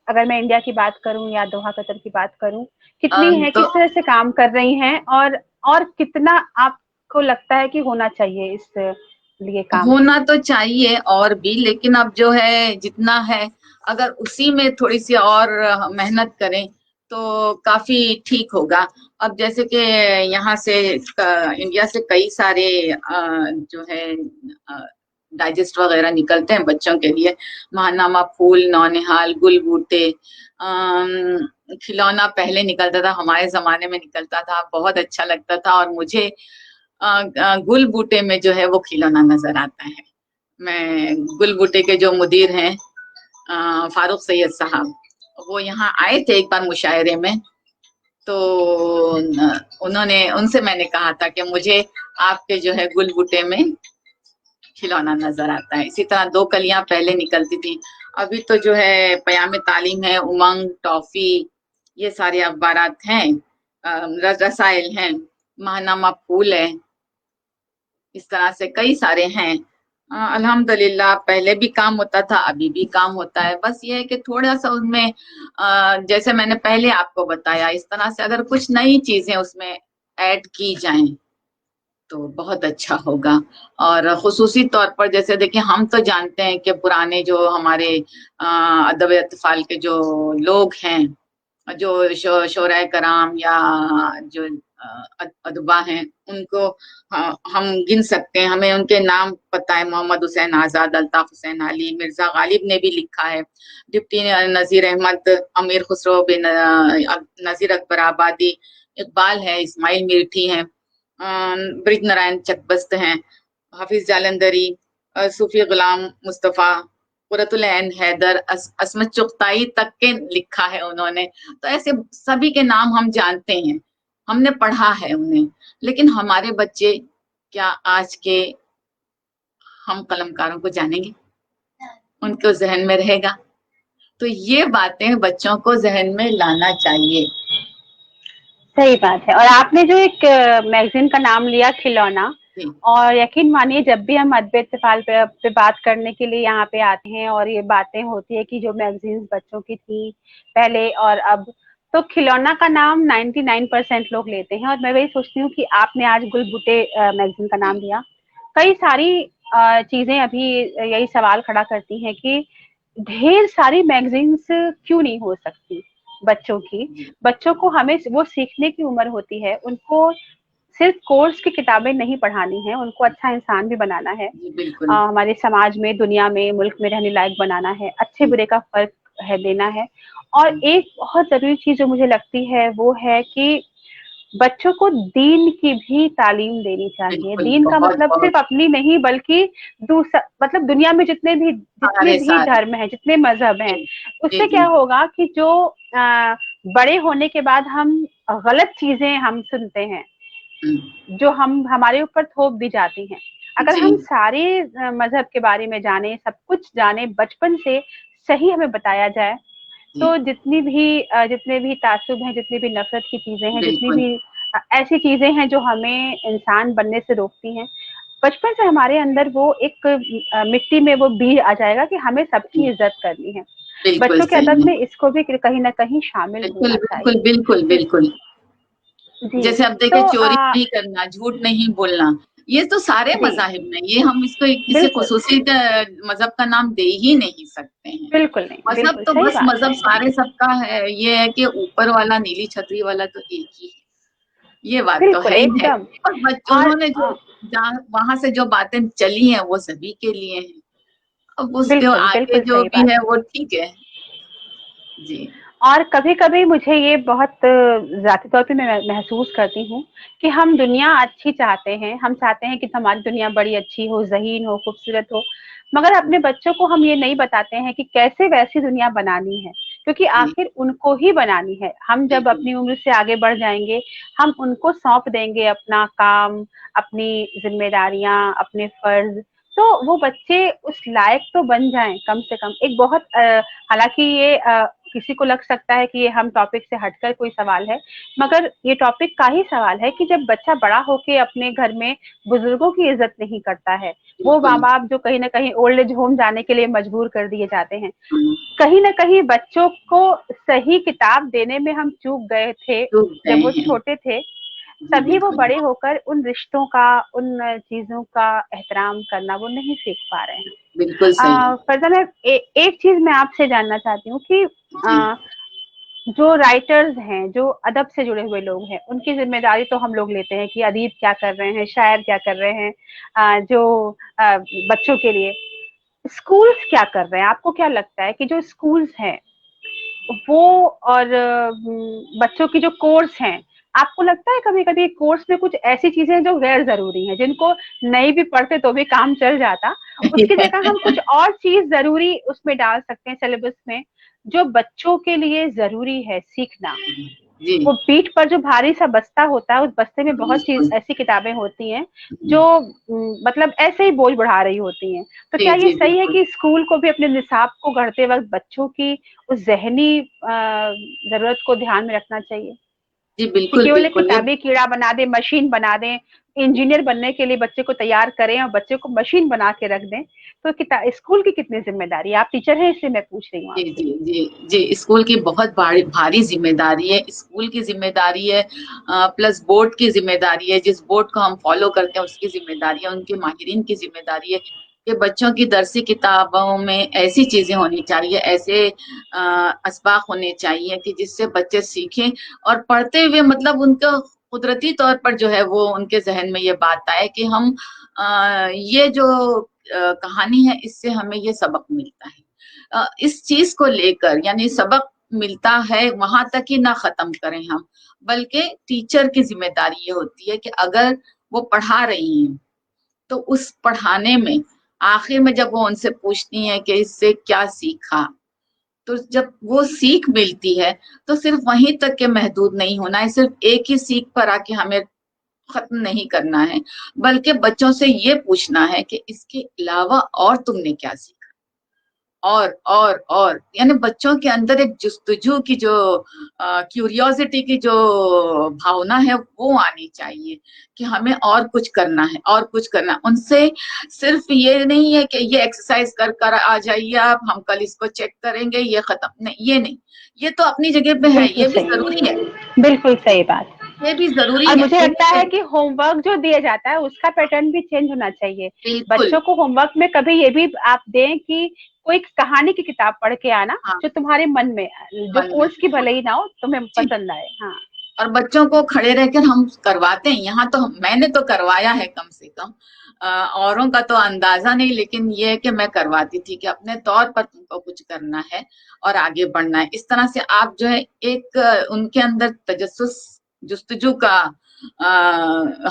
अगर मैं इंडिया की बात करूं या दोहा कतर की बात करूं, कितनी है, तो किस तरह से काम कर रही हैं, और कितना आपको लगता है कि होना चाहिए इस लिए काम? होना तो चाहिए और भी, लेकिन अब जो है जितना है, अगर उसी में थोड़ी सी और मेहनत करें तो काफी ठीक होगा। अब जैसे कि यहाँ से इंडिया से कई सारे जो है डाइजेस्ट वगैरह निकलते हैं बच्चों के लिए। महानामा फूल, नौनिहाल, गुल बूटे, खिलौना पहले निकलता था, हमारे जमाने में निकलता था, बहुत अच्छा लगता था। और मुझे गुल बूटे में जो है वो खिलौना नजर आता है। मैं गुल बूटे के जो मुदीर हैं फारूक सैयद साहब, वो यहाँ आए थे एक बार मुशायरे में, तो उन्होंने उनसे मैंने कहा था कि मुझे आपके जो है गुल बूटे में खिलौना नजर आता है। इसी तरह दो कलियां पहले निकलती थी। अभी तो जो है पयाम तालीम है, उमंग, टॉफी, ये सारे अखबारात हैं, रसाइल हैं, महानामा फूल है, इस तरह से कई सारे हैं। अल्हम्दुलिल्लाह पहले भी काम होता था, अभी भी काम होता है। बस ये है कि थोड़ा सा उसमें जैसे मैंने पहले आपको बताया, इस तरह से अगर कुछ नई चीजें उसमें ऐड की जाएं तो बहुत अच्छा होगा। और खुसूसी तौर पर जैसे देखिए, हम तो जानते हैं कि पुराने जो हमारे अदब अतफाल के जो लोग हैं, जो शोराय कराम या जो अदबा हैं, उनको हम गिन सकते हैं, हमें उनके नाम पता है। मोहम्मद हुसैन आजाद, अल्ताफ हुसैन अली, मिर्जा गालिब ने भी लिखा है, डिप्टी नजीर अहमद, अमीर खुसरो बिन नजीर अकबर आबादी, इकबाल है, इस्माइल मिर्ठी हैं, ब्रिज नारायण चकबस्त हैं, हाफिज जालंधरी, सूफी गुलाम मुस्तफा, कुरतुल ऐन हैदर, असमत चुगताई तक के लिखा है उन्होंने। तो ऐसे सभी के नाम हम जानते हैं, हमने पढ़ा है उन्हें। लेकिन हमारे बच्चे क्या आज के हम कलमकारों को जानेंगे? उनको जहन में रहेगा? तो ये बातें बच्चों को जहन में लाना चाहिए। सही बात है। और आपने जो एक मैगजीन का नाम लिया खिलौना, जी और यकीन मानिए जब भी हम अदब इत्तेफाल पे बात करने के लिए यहाँ पे आते हैं और ये बातें होती है कि जो मैगजीन्स बच्चों की थी पहले और अब, तो खिलौना का नाम 99% लोग लेते हैं। और मैं वही सोचती हूँ कि आपने आज गुलबुटे मैगजीन का नाम जी लिया। कई सारी चीजें अभी यही सवाल खड़ा करती हैं कि ढेर सारी मैगजीन्स क्यों नहीं हो सकती बच्चों की? जी बच्चों को हमें वो सीखने की उम्र होती है, उनको सिर्फ कोर्स की किताबें नहीं पढ़ानी है, उनको अच्छा इंसान भी बनाना है, जी बिल्कुल। हमारे समाज में, दुनिया में, मुल्क में रहने लायक बनाना है, अच्छे जी बुरे का फर्क है देना है। और एक बहुत जरूरी चीज जो मुझे लगती है वो है कि बच्चों को दीन की भी तालीम देनी चाहिए। बिल्कुल, दीन का बहुत मतलब बहुत सिर्फ अपनी नहीं, बल्कि दूसरा, मतलब दुनिया में जितने सारे भी सारे। धर्म हैं, जितने मजहब हैं, जी जी उससे क्या जी होगा कि जो बड़े होने के बाद हम गलत चीजें हम सुनते हैं, जो हम हमारे ऊपर थोप दी जाती हैं। अगर जी हम सारे मजहब के बारे में जाने, सब कुछ जाने, बचपन से सही हमें बताया जाए, जी तो जितने भी तासुब हैं, जितनी भी नफरत की चीजें हैं, जितनी बिल्कुल भी ऐसी चीजें हैं जो हमें इंसान बनने से रोकती हैं, बचपन से हमारे अंदर वो एक मिट्टी में वो बीज आ जाएगा कि हमें सबकी इज्जत करनी है। बिल्कुल बच्चों के सही अदब है। में इसको भी कहीं ना कहीं शामिल बिल्कुल होना बिल्कुल चाहिए। बिल्कुल बिल्कुल। जी। जैसे अब देखे, तो चोरी नहीं करना, झूठ नहीं बोलना, ये तो सारे जी मजाहिब में, ये हम इसको किसी बिल्कुल खुसूसी का मजहब का नाम दे ही नहीं सकते हैं। बिल्कुल नहीं, मजहब बिल्कुल तो सही बस बात मजहब है। सारे सबका है, ये है कि ऊपर वाला नीली छतरी वाला तो एक ही है, ये बात तो बिल्कुल है ही है। एकदम। और और उन्होंने जो वहां से जो बातें चली हैं वो सभी के लिए हैं, अब उसके बिल्कुल आगे बिल्कुल जो सही भी बात है है। वो ठीक है। जी और कभी-कभी मुझे ये बहुत ज़ाती तौर पे मैं महसूस करती हूँ कि हम दुनिया अच्छी चाहते हैं, हम चाहते हैं कि हमारी दुनिया बड़ी अच्छी हो, ज़हीन हो, खूबसूरत हो, मगर अपने बच्चों को हम ये नहीं बताते हैं कि कैसे वैसी दुनिया बनानी है, क्योंकि जी आखिर उनको ही बनानी है। हम जब बिल्कुल अपनी उम्र से आगे बढ़ जाएँगे, हम उनको सौंप देंगे अपना काम, अपनी ज़िम्मेदारियाँ, अपने फ़र्ज़, तो वो बच्चे उस लायक तो बन जाएँ कम से कम। एक बहुत हालाँकि ये किसी को लग सकता है कि ये हम टॉपिक से हटकर कोई सवाल है, मगर ये टॉपिक का ही सवाल है कि जब बच्चा बड़ा होके अपने घर में बुजुर्गों की इज्जत नहीं करता है, वो माँ बिल्कुल। बाप जो कहीं ना कहीं ओल्ड एज होम जाने के लिए मजबूर कर दिए जाते हैं, हम्म, कहीं ना कहीं बच्चों को सही किताब देने में हम चूक गए थे डूब जब गए वो हैं। छोटे थे। जी तभी वो बिल्कुल। बड़े होकर उन रिश्तों का, उन चीजों का एहतराम करना वो नहीं सीख पा रहे हैं। बिल्कुल सही है। फरजा मैं एक चीज मैं आपसे जानना चाहती हूँ कि जी जो राइटर्स हैं, जो अदब से जुड़े हुए लोग हैं, उनकी ज़िम्मेदारी तो हम लोग लेते हैं कि अदीब क्या कर रहे हैं, शायर क्या कर रहे हैं, बच्चों के लिए स्कूल्स क्या कर रहे हैं? आपको क्या लगता है कि जो स्कूल्स हैं, वो और बच्चों की जो कोर्स हैं, आपको लगता है कभी-कभी कोर्स में कुछ ऐसी चीज़ें हैं जो गैर ज़रूरी हैं, जिनको नहीं भी पढ़ते तो भी काम चल जाता, उसकी जगह हम कुछ और चीज़ ज़रूरी उसमें डाल सकते हैं सिलेबस में, जो बच्चों के लिए ज़रूरी है सीखना? जी वो पीठ पर जो भारी सा बस्ता होता है, उस बस्ते में बहुत चीज़ बिल्कुल। ऐसी किताबें होती हैं, जो मतलब ऐसे ही बोझ बढ़ा रही होती हैं। तो जी क्या ये जी सही है बिल्कुल। कि स्कूल को भी अपने निसाब को गढ़ते वक़्त बच्चों की उस ज़हनी ज़रूरत को ध्यान में रखना चाहिए? जी कि बिल्कुल केवल एक बिल्कुल। ये किताबी कीड़ा बना दें, मशीन बना दें, इंजीनियर बनने के लिए बच्चे को तैयार करें और बच्चे को मशीन बना के रख दें, तो किता स्कूल की कितनी ज़िम्मेदारी है? आप टीचर हैं इसलिए मैं पूछ रही हूँ जी आपसे। जी जी जी, स्कूल की बहुत भारी भारी जिम्मेदारी है, स्कूल की जिम्मेदारी है, प्लस बोर्ड की जिम्मेदारी है, जिस बोर्ड को हम फॉलो करते हैं उसकी जिम्मेदारी है, उनके माहिरीन की जिम्मेदारी है कि बच्चों की दरसी किताबों में ऐसी चीजें होनी चाहिए, ऐसे असबाक होने चाहिए कि जिससे बच्चे सीखें, और पढ़ते हुए मतलब उनका कुदरती तौर पर जो है वो उनके जहन में ये बात आए कि हम ये जो कहानी है इससे हमें ये सबक मिलता है। इस चीज को लेकर यानी सबक मिलता है वहां तक ही ना खत्म करें हम, बल्कि टीचर की जिम्मेदारी ये होती है कि अगर वो पढ़ा रही हैं तो उस पढ़ाने में आखिर में जब वो उनसे पूछती हैं कि इससे क्या सीखा, तो जब वो सीख मिलती है तो सिर्फ वहीं तक के महदूद नहीं होना है, सिर्फ एक ही सीख पर आके हमें खत्म नहीं करना है, बल्कि बच्चों से ये पूछना है कि इसके अलावा और तुमने क्या सीखा, और यानी बच्चों के अंदर एक जुस्तजू की जो क्यूरियोसिटी की जो भावना है वो आनी चाहिए कि हमें और कुछ करना है, और कुछ करना। उनसे सिर्फ ये नहीं है कि ये एक्सरसाइज कर कर आ जाइए आप, हम कल इसको चेक करेंगे, ये खत्म नहीं, ये नहीं, ये तो अपनी जगह पे है, बिल्कुल ये भी सही, जरूरी है, बिल्कुल सही बात। ये भी जरूरी और है, मुझे लगता है लेकिन कि होमवर्क जो दिया जाता है उसका पैटर्न भी चेंज होना चाहिए। बिल्कुल। बच्चों को होमवर्क में कभी ये भी आप दें कि कोई कहानी की किताब पढ़ के आना हाँ जो तुम्हारे मन में, जो मन में कोर्स की भले ही ना हो, तुम्हें जी। पसंद आए। हाँ और बच्चों को खड़े रहकर हम करवाते हैं, यहाँ तो मैंने तो करवाया है कम से कम, औरों का तो अंदाजा नहीं, लेकिन ये है कि मैं करवाती थी कि अपने तौर पर तुमको कुछ करना है और आगे बढ़ना है। इस तरह से आप जो है एक उनके अंदर तजस्सुस जुस्तजू का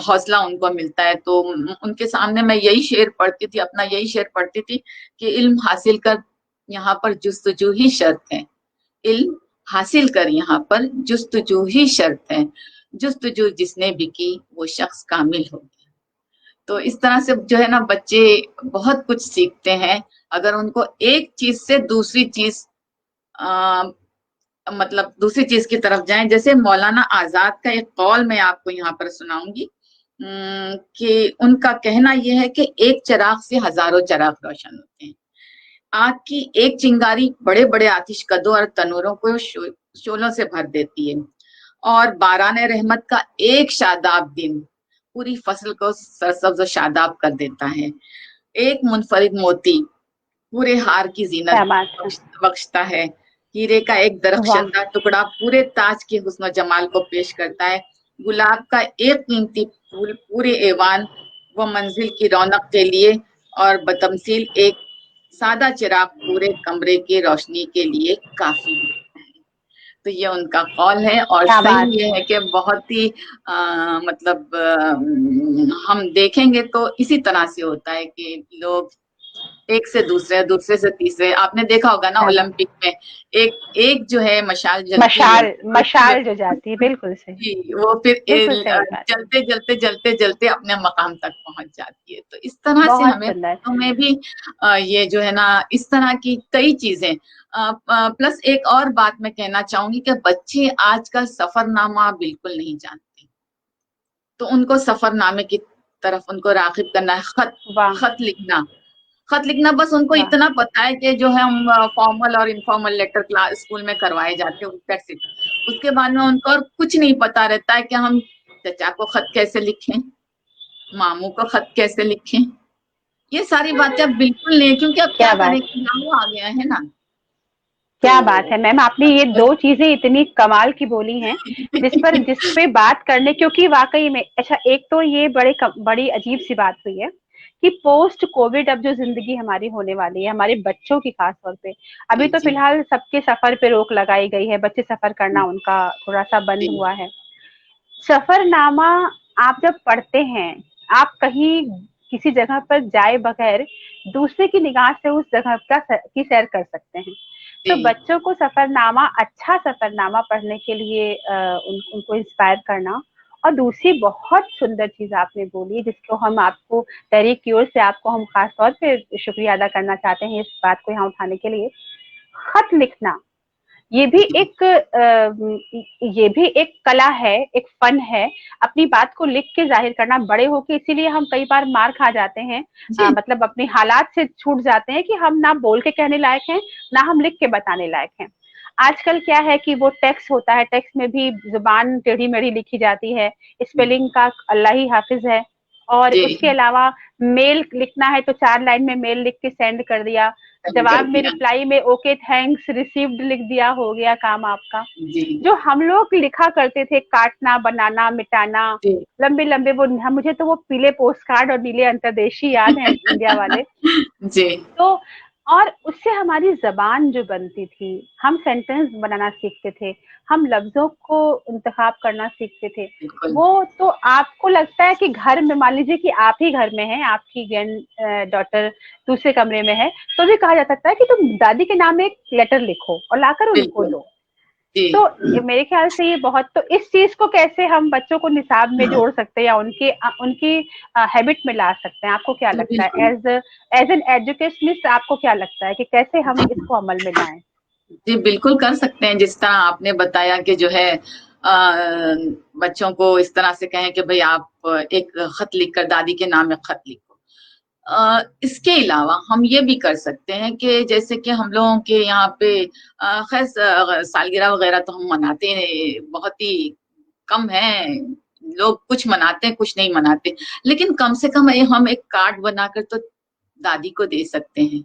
हौसला उनको मिलता है। तो उनके सामने मैं यही शेर पढ़ती थी, अपना यही शेर पढ़ती थी कि इल्म हासिल कर यहाँ पर जुस्तजू ही शर्त है, इल्म हासिल कर यहाँ पर जुस्तजू ही शर्त है। जुस्तजू जिसने भी की वो शख्स कामिल हो गया। तो इस तरह से जो है ना बच्चे बहुत कुछ सीखते हैं अगर उनको एक चीज से दूसरी चीज मतलब दूसरी चीज की तरफ जाएं। जैसे मौलाना आजाद का एक कौल मैं आपको यहाँ पर सुनाऊंगी कि उनका कहना यह है कि एक चिराग से हजारों चिराग रोशन होते हैं। आग की एक चिंगारी बड़े बड़े आतिशकदों और तनूरों को शोलों से भर देती है, और बाराने रहमत का एक शादाब दिन पूरी फसल को सरसब्ज शादाब कर देता है। एक मुनफरिद मोती पूरे हार की जीनत बख्शता है। हीरे का एक दरख्शंदा टुकड़ा पूरे ताज के हुस्न जमाल को पेश करता है। गुलाब का एक कीमती फूल पूरे ऐवान व मंजिल की रौनक के लिए, और बतमसील एक सादा चिराग पूरे कमरे की रोशनी के लिए काफी होता है। तो ये उनका कौल है, और सही ये है कि बहुत ही मतलब हम देखेंगे तो इसी तरह से होता है कि लोग एक से दूसरे, दूसरे से तीसरे, आपने देखा होगा ना ओलंपिक में एक जो है मशाल जलती है, मशाल जो जाती है, बिल्कुल सही जी, वो फिर जलते जलते जलते जलते अपने मकाम तक पहुंच जाती है। तो इस तरह से हमें में भी ये जो है ना इस तरह की कई चीजें प्लस एक और बात मैं कहना चाहूंगी कि बच्चे आजकल सफरनामा बिल्कुल नहीं जानते, तो उनको सफरनामे की तरफ उनको राग़िब करना है। खत लिखना बस उनको इतना पता है कि जो है हम फॉर्मल और इनफॉर्मल लेटर क्लास स्कूल में करवाए जाते हैं, दैट्स इट। उसके बाद में उनको और कुछ नहीं पता रहता है कि हम चचा को खत कैसे लिखें, मामू को खत कैसे लिखें। ये सारी बातें अब बिल्कुल नहीं, क्योंकि अब क्या करें, वो आ गया है ना। क्या बात है मैम, आपने ये दो चीजें इतनी कमाल की बोली हैं जिस पे बात करने, क्योंकि वाकई में अच्छा, एक तो ये बड़ी अजीब सी बात हुई है कि पोस्ट कोविड अब जो जिंदगी हमारी होने वाली है, हमारे बच्चों की खास तौर पे, अभी तो फिलहाल सबके सफर पे रोक लगाई गई है, बच्चे सफर करना उनका थोड़ा सा बंद हुआ है। सफरनामा आप जब पढ़ते हैं, आप कहीं किसी जगह पर जाए बगैर दूसरे की निगाह से उस जगह की सैर कर सकते हैं। तो बच्चों को सफरनामा, अच्छा सफरनामा पढ़ने के लिए उनको इंस्पायर करना। और दूसरी बहुत सुंदर चीज आपने बोली, जिसको हम आपको तहरीक की ओर से आपको हम खास तौर पे शुक्रिया अदा करना चाहते हैं इस बात को यहाँ उठाने के लिए। खत लिखना ये भी एक कला है, एक फन है, अपनी बात को लिख के जाहिर करना। बड़े होके इसीलिए हम कई बार मार खा जाते हैं, मतलब अपने हालात से छूट जाते हैं कि हम ना बोल के कहने लायक हैं, ना हम लिख के बताने लायक हैं। आजकल क्या है कि वो टेक्स्ट होता है, टेक्स्ट में भी जुबान टेढ़ी मेढ़ी लिखी जाती है, स्पेलिंग का अल्लाह ही हाफिज है। और उसके अलावा मेल लिखना है तो 4 लाइन में मेल लिख के सेंड कर दिया, जवाब में रिप्लाई में ओके थैंक्स रिसीव्ड लिख दिया, हो गया काम आपका। जो हम लोग लिखा करते थे, काटना, बनाना, मिटाना, लंबे लंबे वो, मुझे तो वो पीले पोस्ट कार्ड और नीले अंतर्देशी याद है इंडिया वाले जी। तो और उससे हमारी जबान जो बनती थी, हम सेंटेंस बनाना सीखते थे, हम लफ्जों को इंतखाब करना सीखते थे। वो तो आपको लगता है कि घर में, मान लीजिए कि आप ही घर में हैं, आपकी ग्रैंड डॉटर दूसरे कमरे में है, तो भी कहा जा सकता है कि तुम दादी के नाम एक लेटर लिखो और लाकर उनको दो। तो मेरे ख्याल से ये बहुत, तो इस चीज को कैसे हम बच्चों को निसाब में जोड़ सकते हैं या उनकी हैबिट में ला सकते हैं, आपको क्या लगता है एज एन एजुकेशनिस्ट, आपको क्या लगता है कि कैसे हम इसको अमल में लाएं? जी बिल्कुल कर सकते हैं, जिस तरह आपने बताया कि जो है बच्चों को इस तरह से कहें कि भाई आप एक खत लिखकर दादी के नाम में खत लिखो। इसके अलावा हम ये भी कर सकते हैं कि जैसे कि हम लोगों के यहाँ पे खैर सालगिरह वगैरह तो हम मनाते हैं, बहुत ही कम है, लोग कुछ मनाते हैं कुछ नहीं मनाते, लेकिन कम से कम हम एक कार्ड बनाकर तो दादी को दे सकते हैं,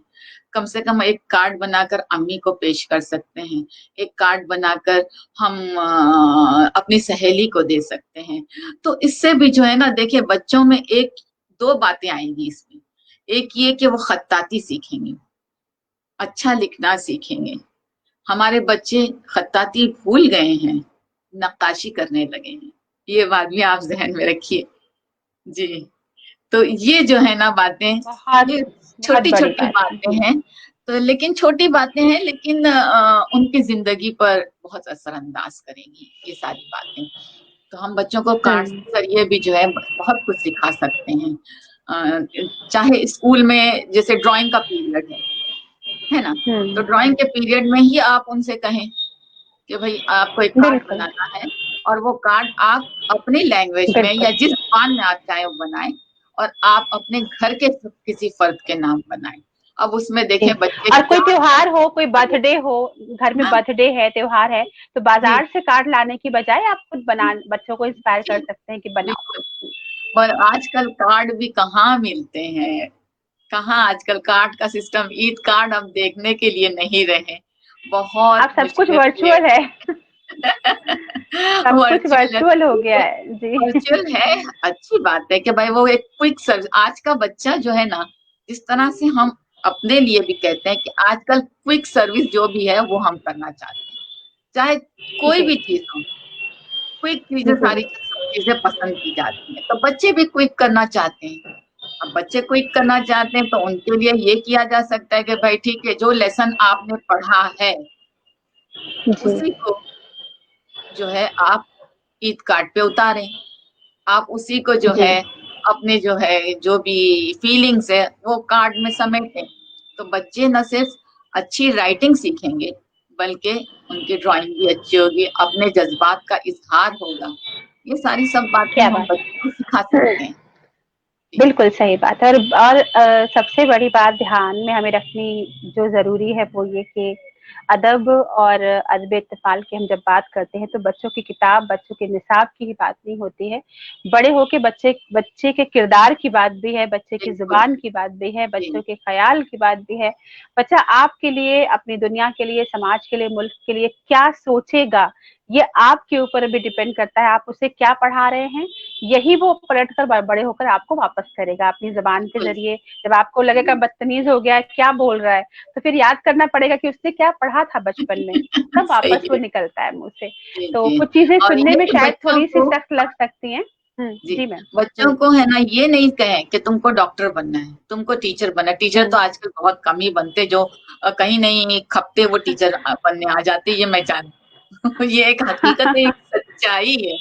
कम से कम एक कार्ड बनाकर अम्मी को पेश कर सकते हैं, एक कार्ड बनाकर हम अपनी सहेली को दे सकते हैं। तो इससे भी जो है ना, देखिए बच्चों में एक दो बातें आएंगी इसमें। एक ये कि वो खत्ताती सीखेंगे, अच्छा लिखना सीखेंगे। हमारे बच्चे खत्ताती भूल गए हैं, नक्काशी करने लगे हैं, ये बात भी आप ज़हन में रखिए। जी, तो ये जो है ना बातें, ये छोटी छोटी बातें हैं, तो लेकिन छोटी बातें हैं, लेकिन उनकी जिंदगी पर बहुत असरअंदाज करेंगी ये सारी बातें। तो तो हम बच्चों को कार्ड्स के जरिए भी जो है बहुत कुछ सिखा सकते हैं। चाहे स्कूल में जैसे ड्राइंग का पीरियड है ना, तो ड्राइंग के पीरियड में ही आप उनसे कहें कि भाई आपको एक कार्ड बनाना है, और वो कार्ड आप अपनी लैंग्वेज में या जिस जुबान में आप चाहे वो बनाएं, और आप अपने घर के किसी फर्द के नाम बनाएं। अब उसमें देखें बच्चे, और कोई त्योहार हो, कोई बर्थडे हो, घर में बर्थडे है, त्योहार है, तो बाजार से कार्ड लाने की बजाय आप खुद बच्चों को इंस्पायर कर सकते हैं कि बनाओ। पर आजकल कार्ड भी कहाँ मिलते हैं, कहाँ आजकल कार्ड का सिस्टम, ईद कार्ड हम देखने के लिए नहीं रहे, बहुत अब सब कुछ वर्चुअल है। सब कुछ वर्चुअल हो गया है जी। वर्चुअल है, अच्छी बात है कि भाई वो एक क्विक सर्विस, आज का बच्चा जो है ना, जिस तरह से हम अपने लिए भी कहते हैं कि आजकल क्विक सर्विस जो भी है वो हम करना चाहते हैं, चाहे कोई भी चीज हो, क्विक चीजें, सारी चीजें पसंद की जाती हैं, तो बच्चे भी क्विक करना चाहते हैं। अब बच्चे क्विक करना चाहते हैं तो उनके लिए ये किया जा सकता है कि भाई ठीक है, जो लेसन आपने पढ़ा है उसी को जो है आप ईद कार्ड पे उतारें, आप उसी को जो है अपने जो है जो भी फीलिंग्स है वो कार्ड में समेटें। तो बच्चे न सिर्फ अच्छी राइटिंग सीखेंगे बल्कि उनकी ड्राइंग भी अच्छी होगी, अपने जज्बात का इजहार होगा। ये सारी सब बातें हम बच्चों को सिखा सकते हैं। बिल्कुल सही बात है। और सबसे बड़ी बात ध्यान में हमें रखनी जो जरूरी है वो ये कि अदब और अदब इत्तेफाल की हम जब बात करते हैं तो बच्चों की किताब, बच्चों के निसाब की ही बात नहीं होती है, बड़े होके बच्चे के किरदार की बात भी है, बच्चे की जुबान की बात भी है, बच्चों के ख्याल की बात भी है। बच्चा आपके लिए, अपनी दुनिया के लिए, समाज के लिए, मुल्क के लिए क्या सोचेगा, ये आपके ऊपर भी डिपेंड करता है। आप उसे क्या पढ़ा रहे हैं, यही वो पलट कर बड़े होकर आपको वापस करेगा अपनी जबान के जरिए। जब आपको लगेगा बदतमीज हो गया, क्या बोल रहा है, तो फिर याद करना पड़ेगा कि उसने क्या पढ़ा था बचपन में, तब वापस वो निकलता है मुंह से। तो कुछ चीजें सुनने में शायद थोड़ी सी सख्त लग सकती हैं। जी मैम। बच्चों को है ना, ये नहीं कहें कि तुमको डॉक्टर बनना है, तुमको टीचर बनना है। टीचर तो आजकल बहुत कम ही बनते, जो कहीं नहीं खपते वो टीचर बनने आ जाते, ये मैं जानती हूँ। ये एक हकीकत है, एक सच्चाई है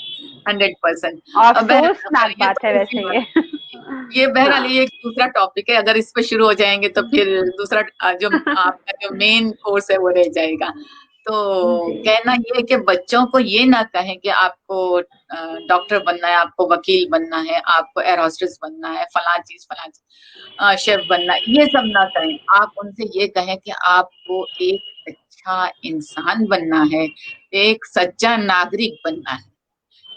100%। अफसोसनाक बात है वैसे ये बहरहाल ये एक दूसरा टॉपिक है, अगर इस पे शुरू हो जाएंगे तो फिर दूसरा जो आपका जो मेन कोर्स है वो रह जाएगा। तो कहना ये है कि बच्चों को ये ना कहें कि आपको डॉक्टर बनना है, आपको वकील बनना है, आपको एयर होस्टेस बनना है, फलां चीज शेफ बनना है, ये सब ना कहें। आप उनसे ये कहें कि आपको एक अच्छा इंसान बनना है, एक सच्चा नागरिक बनना है,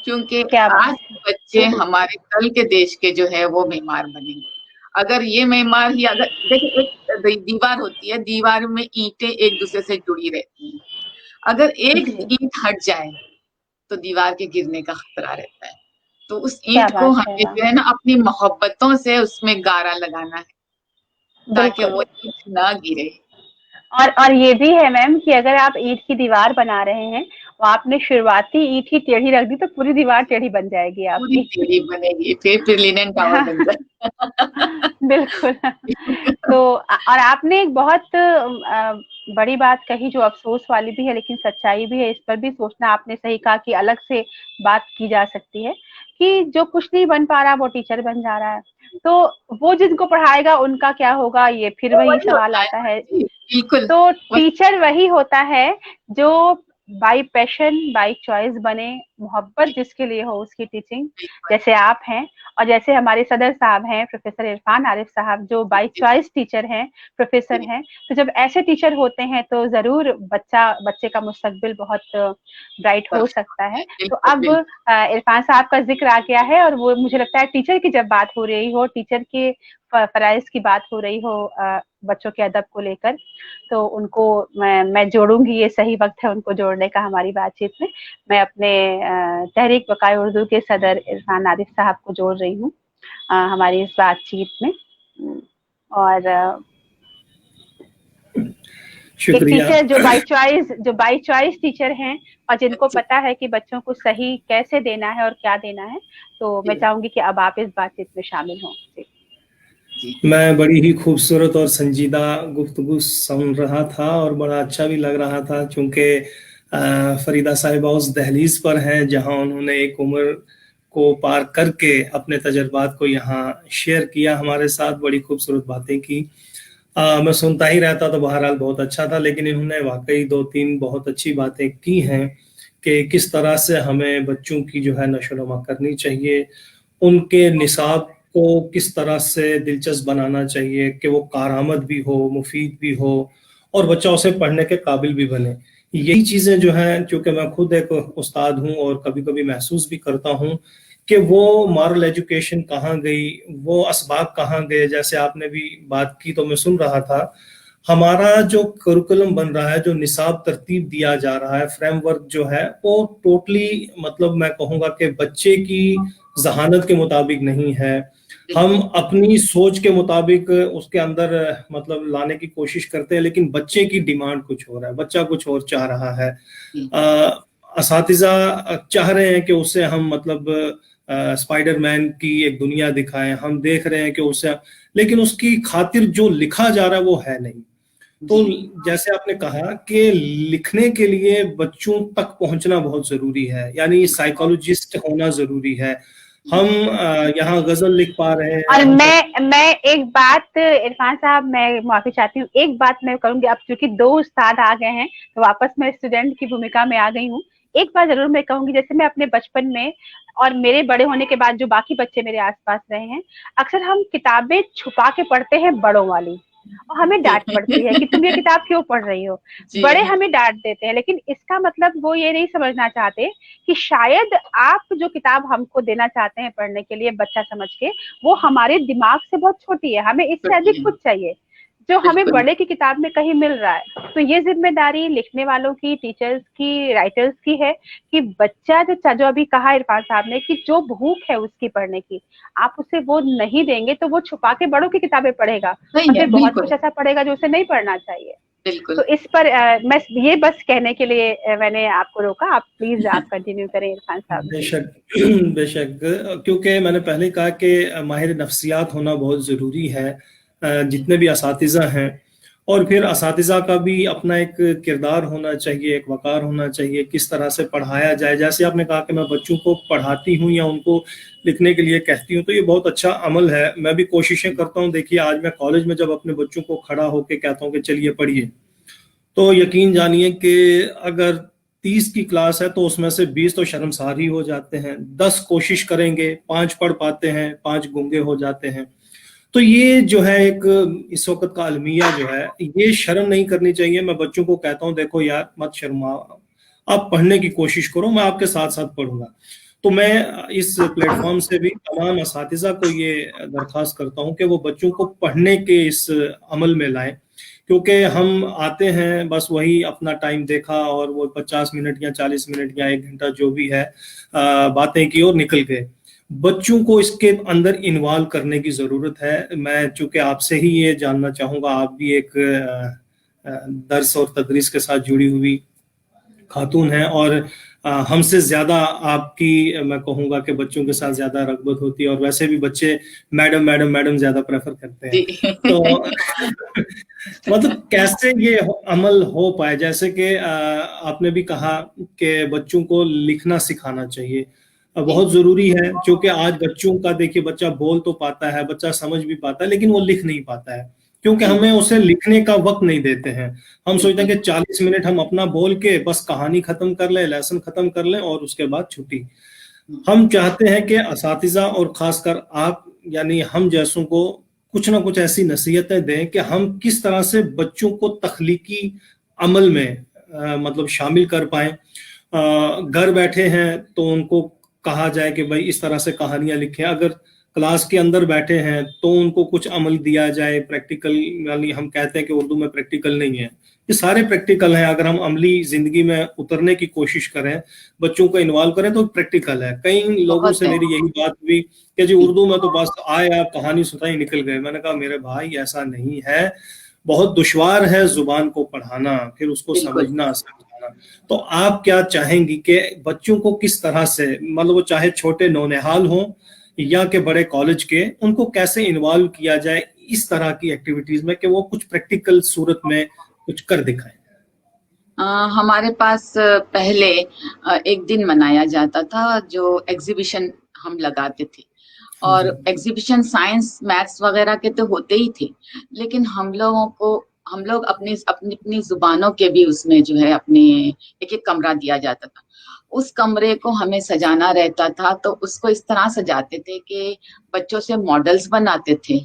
क्योंकि आज बच्चे हमारे कल के देश के जो है वो मेमार बनेंगे। अगर ये मेमार ही, अगर देखिए एक दीवार होती है, दीवार में ईंटें एक दूसरे से जुड़ी रहती हैं, अगर एक ईंट हट जाए तो दीवार के गिरने का खतरा रहता है। तो उस ईंट को हमें जो है ना अपनी मोहब्बतों से उसमें गारा लगाना है ताकि वो ईंट ना गिरे। और ये भी है मैम कि अगर आप ईंट की दीवार बना रहे हैं, वो आपने शुरुआती ईंट ही टेढ़ी रख दी तो पूरी दीवार टेढ़ी बन जाएगी आपकी, पूरी टेढ़ी बनेगी, फिर लिनन टावर बन जाएगा। बिल्कुल। तो और आपने एक बहुत बड़ी बात कही जो अफसोस वाली भी है लेकिन सच्चाई भी है, इस पर भी सोचना आपने सही कहा कि अलग से बात की जा सकती है कि जो कुछ नहीं बन पा रहा वो टीचर बन जा रहा है, तो वो जिनको पढ़ाएगा उनका क्या होगा, ये फिर वही सवाल आता है। तो टीचर वही होता है जो बाई पैशन बाई चॉइस बने, मोहब्बत जिसके लिए हो उसकी टीचिंग, जैसे आप हैं और जैसे हमारे सदर साहब हैं प्रोफेसर इरफान आरिफ साहब जो बाई चॉइस टीचर हैं, प्रोफेसर हैं। तो जब ऐसे टीचर होते हैं तो जरूर बच्चे का मुस्तकबिल बहुत ब्राइट हो सकता है। तो अब इरफान साहब का जिक्र आ गया है और वो मुझे लगता है टीचर की जब बात हो रही हो, टीचर के फराइज की बात हो रही हो बच्चों के अदब को लेकर, तो उनको मैं जोड़ूंगी, ये सही वक्त है उनको जोड़ने का हमारी बातचीत में। मैं अपने तहरीक बकाए उर्दू के सदर इरफान आरिफ साहब को जोड़ रही हूँ हमारी इस बातचीत में। और टीचर जो बाई चॉइस टीचर हैं और जिनको पता है कि बच्चों को सही कैसे देना है और क्या देना है, तो मैं चाहूंगी कि अब आप इस बातचीत में शामिल हों। मैं बड़ी ही खूबसूरत और संजीदा गुफ्तगू सुन रहा था और बड़ा अच्छा भी लग रहा था, क्योंकि फरीदा साहिबा उस दहलीज पर हैं जहां उन्होंने एक उम्र को पार करके अपने तजर्बात को यहाँ शेयर किया हमारे साथ, बड़ी खूबसूरत बातें की। मैं सुनता ही रहता तो बहरहाल बहुत अच्छा था, लेकिन इन्होंने वाकई 2-3 बहुत अच्छी बातें की हैं कि किस तरह से हमें बच्चों की जो है नशोनुमा करनी चाहिए, उनके निसाब को किस तरह से दिलचस्प बनाना चाहिए कि वो कारआमद भी हो, मुफीद भी हो और बच्चा उसे पढ़ने के काबिल भी बने। यही चीज़ें जो हैं, चूँकि मैं खुद एक उस्ताद हूँ और कभी-कभी महसूस भी करता हूँ कि वो मॉरल एजुकेशन कहाँ गई, वो असबाब कहाँ गए। जैसे आपने भी बात की तो मैं सुन रहा था, हमारा जो करिकुलम बन रहा है, जो निसाब तरतीब दिया जा रहा है, फ्रेमवर्क जो है, वो टोटली मतलब मैं कहूँगा कि बच्चे की ज़हानत के मुताबिक नहीं है। हम अपनी सोच के मुताबिक उसके अंदर मतलब लाने की कोशिश करते हैं, लेकिन बच्चे की डिमांड कुछ हो रहा है, बच्चा कुछ और चाह रहा है। असातिज़ा चाह रहे हैं कि उससे हम मतलब स्पाइडरमैन की एक दुनिया दिखाएं, हम देख रहे हैं कि उससे, लेकिन उसकी खातिर जो लिखा जा रहा है वो है नहीं। तो जैसे आपने कहा कि लिखने के लिए बच्चों तक पहुंचना बहुत जरूरी है, यानी साइकोलॉजिस्ट होना जरूरी है। हम यहाँ गजल लिख पा रहे हैं। और मैं एक बात इरफान साहब, मैं माफी चाहती हूँ, एक बात मैं करूंगी। अब चूंकि 2 उस्ताद आ गए हैं तो वापस मैं स्टूडेंट की भूमिका में आ गई हूँ। एक बात जरूर मैं कहूंगी, जैसे मैं अपने बचपन में और मेरे बड़े होने के बाद जो बाकी बच्चे मेरे आसपास रहे हैं, अक्सर हम किताबें छुपा के पढ़ते हैं बड़ों वाली, और हमें डांट पड़ती है कि तुम ये किताब क्यों पढ़ रही हो। बड़े हमें डांट देते हैं, लेकिन इसका मतलब वो ये नहीं समझना चाहते कि शायद आप जो किताब हमको देना चाहते हैं पढ़ने के लिए बच्चा समझ के, वो हमारे दिमाग से बहुत छोटी है, हमें इससे अधिक कुछ चाहिए जो हमें बड़े की किताब में कहीं मिल रहा है। तो ये जिम्मेदारी लिखने वालों की, टीचर्स की, राइटर्स की है कि बच्चा जो अभी कहा इरफान साहब ने कि जो भूख है उसकी पढ़ने की, आप उसे वो नहीं देंगे तो वो छुपा के बड़ों की किताबें पढ़ेगा और फिर बहुत कुछ ऐसा पढ़ेगा जो उसे नहीं पढ़ना चाहिए। तो इस पर मैं ये बस कहने के लिए मैंने आपको रोका। आप प्लीज आप कंटिन्यू करें इरफान साहब। बेशक बेशक, क्योंकि मैंने पहले कहा कि माहिर नफ्सियात होना बहुत ज़रूरी है, जितने भी असातिज़ा हैं, और फिर असातिज़ा का भी अपना एक किरदार होना चाहिए, एक वक़ार होना चाहिए, किस तरह से पढ़ाया जाए। जैसे आपने कहा कि मैं बच्चों को पढ़ाती हूँ या उनको लिखने के लिए कहती हूँ, तो ये बहुत अच्छा अमल है। मैं भी कोशिशें करता हूँ। देखिए, आज मैं कॉलेज में जब अपने बच्चों को खड़ा होकर कहता हूँ कि चलिए पढ़िए, तो यकीन जानिए कि अगर 30 की क्लास है तो उसमें से 20 तो शर्मसार ही हो जाते हैं, 10 कोशिश करेंगे, 5 पढ़ पाते हैं, 5 गूंगे हो जाते हैं। तो ये जो है एक इस वक्त का अलमिया जो है, ये शर्म नहीं करनी चाहिए। मैं बच्चों को कहता हूँ, देखो यार मत शर्माओ, आप पढ़ने की कोशिश करो, मैं आपके साथ साथ पढ़ूंगा। तो मैं इस प्लेटफॉर्म से भी तमाम असातिज़ा को ये दरख्वास्त करता हूँ कि वो बच्चों को पढ़ने के इस अमल में लाएं, क्योंकि हम आते हैं बस वही अपना टाइम देखा और वो 50 मिनट या 40 मिनट या 1 घंटा जो भी है बातें की और निकल गए। बच्चों को इसके अंदर इन्वॉल्व करने की ज़रूरत है। मैं चूंकि आपसे ही ये जानना चाहूँगा, आप भी एक दर्स और तदरीस के साथ जुड़ी हुई खातून हैं और हमसे ज़्यादा आपकी मैं कहूँगा कि बच्चों के साथ ज़्यादा रग़बत होती है, और वैसे भी बच्चे मैडम मैडम मैडम ज़्यादा प्रेफर करते हैं। तो मतलब कैसे ये अमल हो पाए, जैसे कि आपने भी कहा कि बच्चों को लिखना सिखाना चाहिए, बहुत ज़रूरी है। क्योंकि आज बच्चों का देखिए, बच्चा बोल तो पाता है, बच्चा समझ भी पाता है, लेकिन वो लिख नहीं पाता है, क्योंकि हमें उसे लिखने का वक्त नहीं देते हैं। हम सोचते हैं कि 40 मिनट हम अपना बोल के बस कहानी खत्म कर लें, लेसन खत्म कर लें और उसके बाद छुट्टी। हम चाहते हैं कि असातिज़ा और खासकर आप यानी हम जैसों को कुछ ना कुछ ऐसी नसीहतें दें कि हम किस तरह से बच्चों को तख्लीकी अमल में मतलब शामिल कर पाएं। घर बैठे हैं तो उनको कहा जाए कि भाई इस तरह से कहानियां लिखें। अगर क्लास के अंदर बैठे हैं तो उनको कुछ अमल दिया जाए, प्रैक्टिकल, यानी हम कहते हैं कि उर्दू में प्रैक्टिकल नहीं है, ये सारे प्रैक्टिकल हैं। अगर हम अमली जिंदगी में उतरने की कोशिश करें, बच्चों को इन्वॉल्व करें, तो प्रैक्टिकल है। कई लोगों से मेरी यही बात हुई कि जी उर्दू में तो बस आए आप कहानी सुनाई निकल गए। मैंने कहा मेरे भाई ऐसा नहीं है, बहुत दुश्वार है जुबान को पढ़ाना, फिर उसको समझना समझाना। तो आप क्या चाहेंगी कि बच्चों को किस तरह से, मतलब वो चाहे छोटे नौनिहाल हों या के बड़े कॉलेज के, उनको कैसे इन्वॉल्व किया जाए इस तरह की एक्टिविटीज में कि वो कुछ प्रैक्टिकल सूरत में कुछ कर दिखाएं? हमारे पास पहले एक दिन मनाया जाता था जो एग्जीबिशन हम लगाते थे, और एग्जीबिशन साइंस मैथ्स वगैरह के तो होते ही थे, लेकिन हम लोग अपनी अपनी अपनी जुबानों के भी उसमें जो है अपने एक एक कमरा दिया जाता था। उस कमरे को हमें सजाना रहता था, तो उसको इस तरह सजाते थे कि बच्चों से मॉडल्स बनाते थे,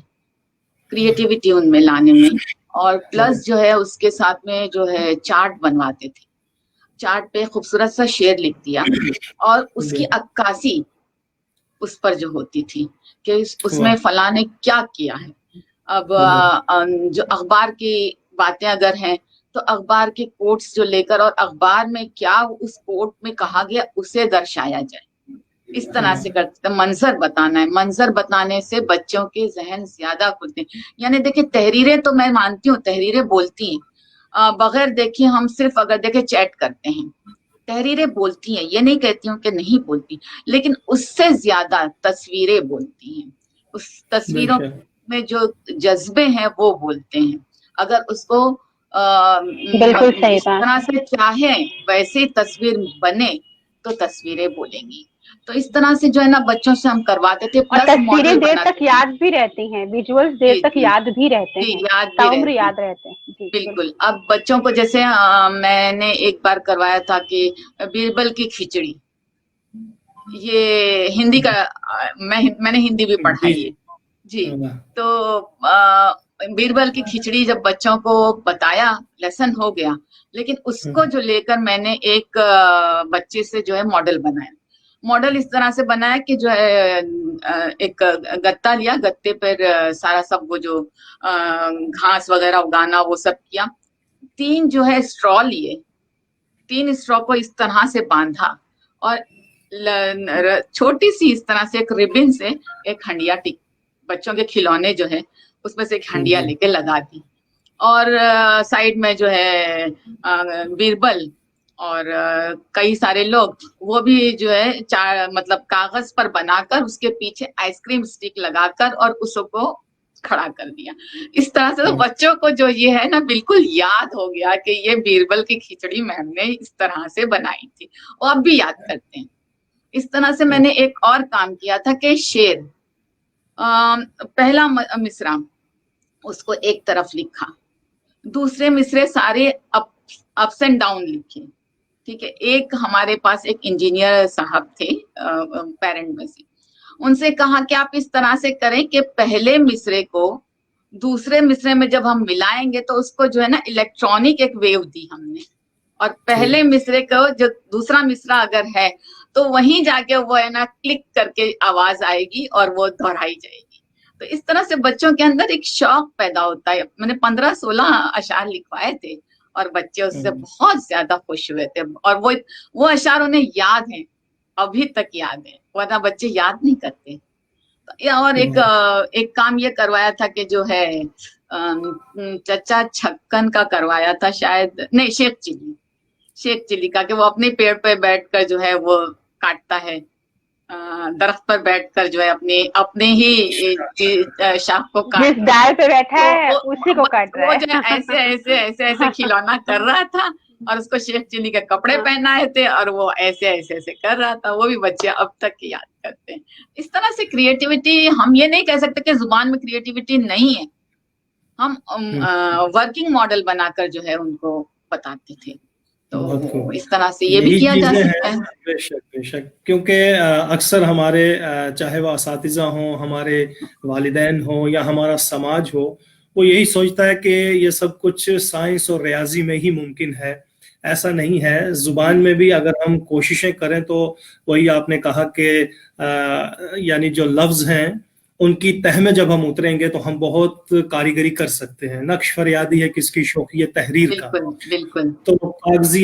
क्रिएटिविटी उनमें लाने में, और प्लस जो है उसके साथ में जो है चार्ट बनवाते थे। चार्ट पे खूबसूरत सा शेर लिख दिया और उसकी अक्कासी उस पर जो होती थी कि उसमें फलां ने क्या किया है। अब जो अखबार की बातें अगर हैं तो अखबार के कोट्स जो लेकर और अखबार में क्या उस कोट में कहा गया उसे दर्शाया जाए, इस तरह से करते थे। मंजर बताना है, मंजर बताने से बच्चों के जहन ज्यादा खुलते हैं। यानी देखिए, तहरीरें तो मैं मानती हूँ तहरीरें बोलती हैं, बगैर देखिए हम सिर्फ अगर देखे चैट करते हैं, तहरीरें बोलती हैं, ये नहीं कहती हूँ कि नहीं बोलती, लेकिन उससे ज्यादा तस्वीरें बोलती हैं। उस तस्वीरों में जो जज्बे हैं वो बोलते हैं। अगर उसको बिल्कुल सही जिस बात। तरह से चाहे वैसे तस्वीर बने तो तस्वीरें बोलेंगी। तो इस तरह से जो है ना बच्चों से हम करवाते थे, और प्लस तस्वीरें मॉडल देर बनाते तक थे। याद भी रहती हैं, विजुअल्स देर जी तक जी याद भी रहते जी, हैं, याद भी ताउम्र रहती याद रहते हैं। जी बिल्कुल। अब बच्चों को जैसे मैंने एक बार करवाया था कि बीरबल की खिचड़ी, ये हिंदी का मैंने हिंदी भी पढ़ाई है जी। तो बीरबल की खिचड़ी जब बच्चों को बताया, लेसन हो गया, लेकिन उसको जो लेकर मैंने एक बच्चे से जो है मॉडल बनाया। मॉडल इस तरह से बनाया कि जो है एक गत्ता लिया, गत्ते पर सारा सब वो जो घास वगैरह उगाना वो सब किया। 3 जो है स्ट्रॉ लिए, 3 स्ट्रॉ को इस तरह से बांधा और छोटी सी इस तरह से एक रिबन से एक हंडिया टिक, बच्चों के खिलौने जो है उसमें से एक हंडिया लेके लगा दी, और साइड में जो है बीरबल और कई सारे लोग, वो भी जो है मतलब कागज पर बनाकर उसके पीछे आइसक्रीम स्टिक लगाकर और उसको खड़ा कर दिया। इस तरह से तो बच्चों को जो ये है ना बिल्कुल याद हो गया कि ये बीरबल की खिचड़ी मैम ने इस तरह से बनाई थी, वो अब भी याद करते हैं। इस तरह से मैंने एक और काम किया था कि शेर, पहला मिसरा उसको एक तरफ लिखा, दूसरे मिसरे सारे अप्स एंड डाउन लिखे, ठीक है। एक हमारे पास एक इंजीनियर साहब थे पेरेंट में से, उनसे कहा कि आप इस तरह से करें कि पहले मिसरे को दूसरे मिसरे में जब हम मिलाएंगे तो उसको जो है ना इलेक्ट्रॉनिक एक वेव दी हमने, और पहले मिसरे को जो दूसरा मिसरा अगर है तो वहीं जाके वो है ना क्लिक करके आवाज आएगी और वो दोहराई जाएगी। तो इस तरह से बच्चों के अंदर एक शौक पैदा होता है। मैंने 15-16 अशार लिखवाए थे और बच्चे उससे बहुत ज्यादा खुश हुए थे, और वो अशार उन्हें याद है, अभी तक याद है, वरना बच्चे याद नहीं करते। और एक काम ये करवाया था कि जो है चचा छक्कन का करवाया था शायद, नहीं शेख चिल्ली का, कि वो अपने पेड़ पे बैठकर जो है वो काटता है, दरख्त पर बैठकर जो है अपने ही शाख को काट, जिस डाल पे बैठा है उसी को काट रहा है। वो जो है ऐसे खिलौना कर रहा था और उसको शेख चिल्ली के कपड़े पहनाए थे और वो ऐसे कर रहा था। वो भी बच्चे अब तक याद करते हैं। इस तरह से क्रिएटिविटी, हम ये नहीं कह सकते कि जुबान में क्रिएटिविटी नहीं है, हम वर्किंग मॉडल बनाकर जो है उनको बताते थे। तो इस तरह से ये भी किया जा सकता है। बेशक बेशक, क्योंकि अक्सर हमारे चाहे वो असातिज़ा हों, हमारे वालिदैन हों या हमारा समाज हो, वो यही सोचता है कि ये सब कुछ साइंस और रियाजी में ही मुमकिन है। ऐसा नहीं है, जुबान में भी अगर हम कोशिशें करें तो वही आपने कहा कि यानी जो लफ्ज हैं उनकी तह में जब हम उतरेंगे तो हम बहुत कारीगरी कर सकते हैं। नक्श फरियादी है किसकी शौकियत तहरीर का, बिल्कुल। तो कागजी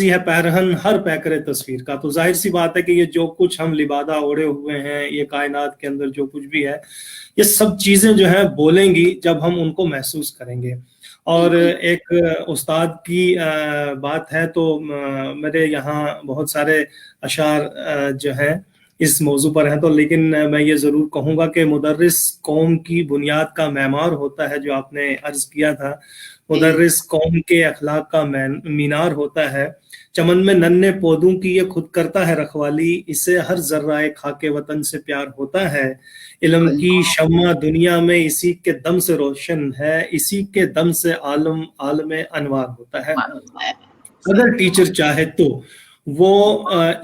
है पैरहन हर पैकर तस्वीर का। तो जाहिर सी बात है कि ये जो कुछ हम लिबादा ओढ़े हुए हैं, ये कायनात के अंदर जो कुछ भी है, ये सब चीजें जो है बोलेंगी जब हम उनको महसूस करेंगे। और एक उस्ताद की बात है तो मेरे यहाँ बहुत सारे अशार जो हैं इस मौजू पर हैं, तो लेकिन मैं ये ज़रूर कहूँगा कि मुदर्रिस कौम की बुनियाद का मैमार होता है, जो आपने अर्ज़ किया था। मुदर्रिस कौम के अखलाक का मीनार होता है। चमन में नन्हे पौधों की ये खुद करता है रखवाली, इसे हर जर्राए खाके वतन से प्यार होता है। इल्म की शम्मा दुनिया में इसी के दम से रोशन है, इसी के दम से आलम आलम अनवार होता है। अगर टीचर चाहे तो वो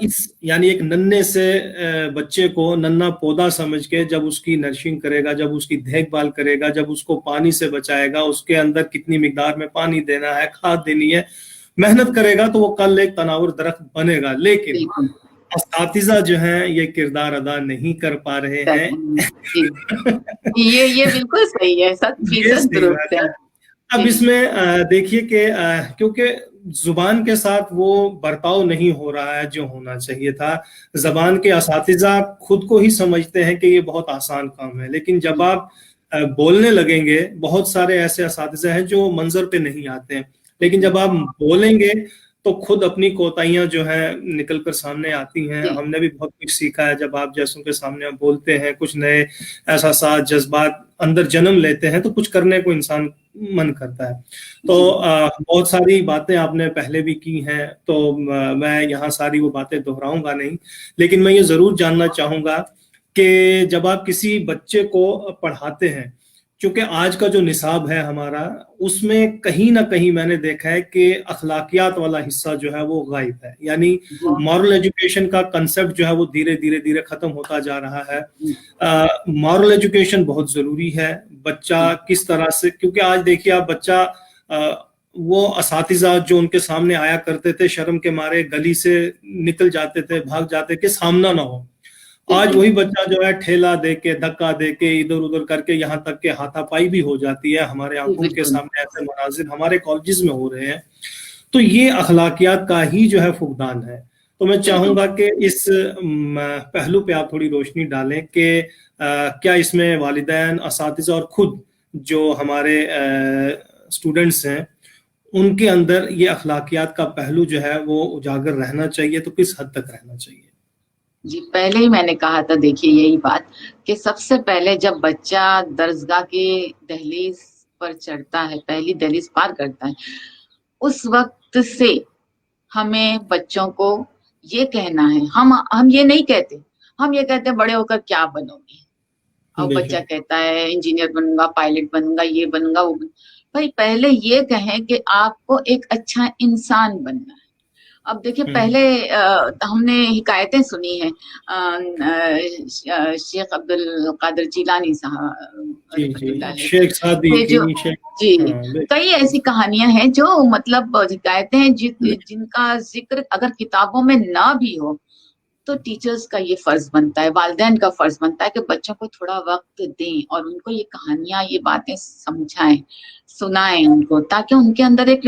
इस यानी एक नन्हे से बच्चे को नन्हा पौधा समझ के जब उसकी नर्सिंग करेगा, जब उसकी देखभाल करेगा, जब उसको पानी से बचाएगा, उसके अंदर कितनी मिकदार में पानी देना है, खाद देनी है, मेहनत करेगा, तो वो कल एक तनावर दरख्त बनेगा। लेकिन असातिज़ा जो हैं ये किरदार अदा नहीं कर पा रहे हैं। ये बिल्कुल सही है, 100% दुरुस्त है। अब इसमें देखिए कि क्योंकि जुबान के साथ वो बर्ताव नहीं हो रहा है जो होना चाहिए था। जबान के असातिज़ा खुद को ही समझते हैं कि ये बहुत आसान काम है, लेकिन जब आप बोलने लगेंगे, बहुत सारे ऐसे असातिज़ा हैं जो मंजर पे नहीं आते हैं, लेकिन जब आप बोलेंगे तो खुद अपनी कोताहियां जो है निकल कर सामने आती हैं। हमने भी बहुत कुछ सीखा है, जब आप जैसों के सामने आप बोलते हैं, कुछ नए एहसास जज्बात अंदर जन्म लेते हैं, तो कुछ करने को इंसान मन करता है। तो बहुत सारी बातें आपने पहले भी की हैं, तो मैं यहाँ सारी वो बातें दोहराऊंगा नहीं, लेकिन मैं ये जरूर जानना चाहूंगा कि जब आप किसी बच्चे को पढ़ाते हैं, क्योंकि आज का जो निसाब है हमारा, उसमें कहीं ना कहीं मैंने देखा है कि अखलाकियात वाला हिस्सा जो है वो गायब है। यानी मॉरल एजुकेशन का कंसेप्ट जो है वो धीरे धीरे खत्म होता जा रहा है। मॉरल एजुकेशन बहुत जरूरी है। बच्चा किस तरह से, क्योंकि आज देखिए आप बच्चा वो असातिज़ा जो उनके सामने आया करते थे, शर्म के मारे गली से निकल जाते थे, भाग जाते कि सामना ना हो। आज वही बच्चा जो है ठेला दे के, धक्का दे के, इधर उधर करके, यहाँ तक के हाथापाई भी हो जाती है। हमारे आंखों के सामने ऐसे मनाजिर हमारे कॉलेजेस में हो रहे हैं। तो ये अखलाकियात का ही जो है फुकदान है। तो मैं चाहूंगा कि इस पहलू पे आप थोड़ी रोशनी डालें कि क्या इसमें वालिदैन, असातिज़ा और खुद जो हमारे स्टूडेंट्स हैं, उनके अंदर ये अखलाकियात का पहलू जो है वो उजागर रहना चाहिए, तो किस हद तक रहना चाहिए? जी, पहले ही मैंने कहा था, देखिए यही बात कि सबसे पहले जब बच्चा दरसगाह के दहलीज पर चढ़ता है, पहली दहलीज पार करता है, उस वक्त से हमें बच्चों को ये कहना है, हम ये नहीं कहते, हम ये कहते हैं बड़े होकर क्या बनोगे। अब बच्चा कहता है इंजीनियर बनूंगा, पायलट बनूंगा, ये बनूंगा, वो बनूंगा। भाई पहले ये कहें कि आपको एक अच्छा इंसान बनना है। अब देखिए पहले हमने हिकायतें सुनी हैं शेख अब्दुल कादिर जिलानी साहब, शेख सादी जी, कई ऐसी कहानियां हैं जो मतलब हिकायतें हैं जिनका जिक्र अगर किताबों में ना भी हो, तो टीचर्स का ये फर्ज बनता है, वालिदैन का फर्ज बनता है कि बच्चों को थोड़ा वक्त दें और उनको ये कहानियां, ये बातें समझाएं, सुनाएं उनको, ताकि उनके अंदर एक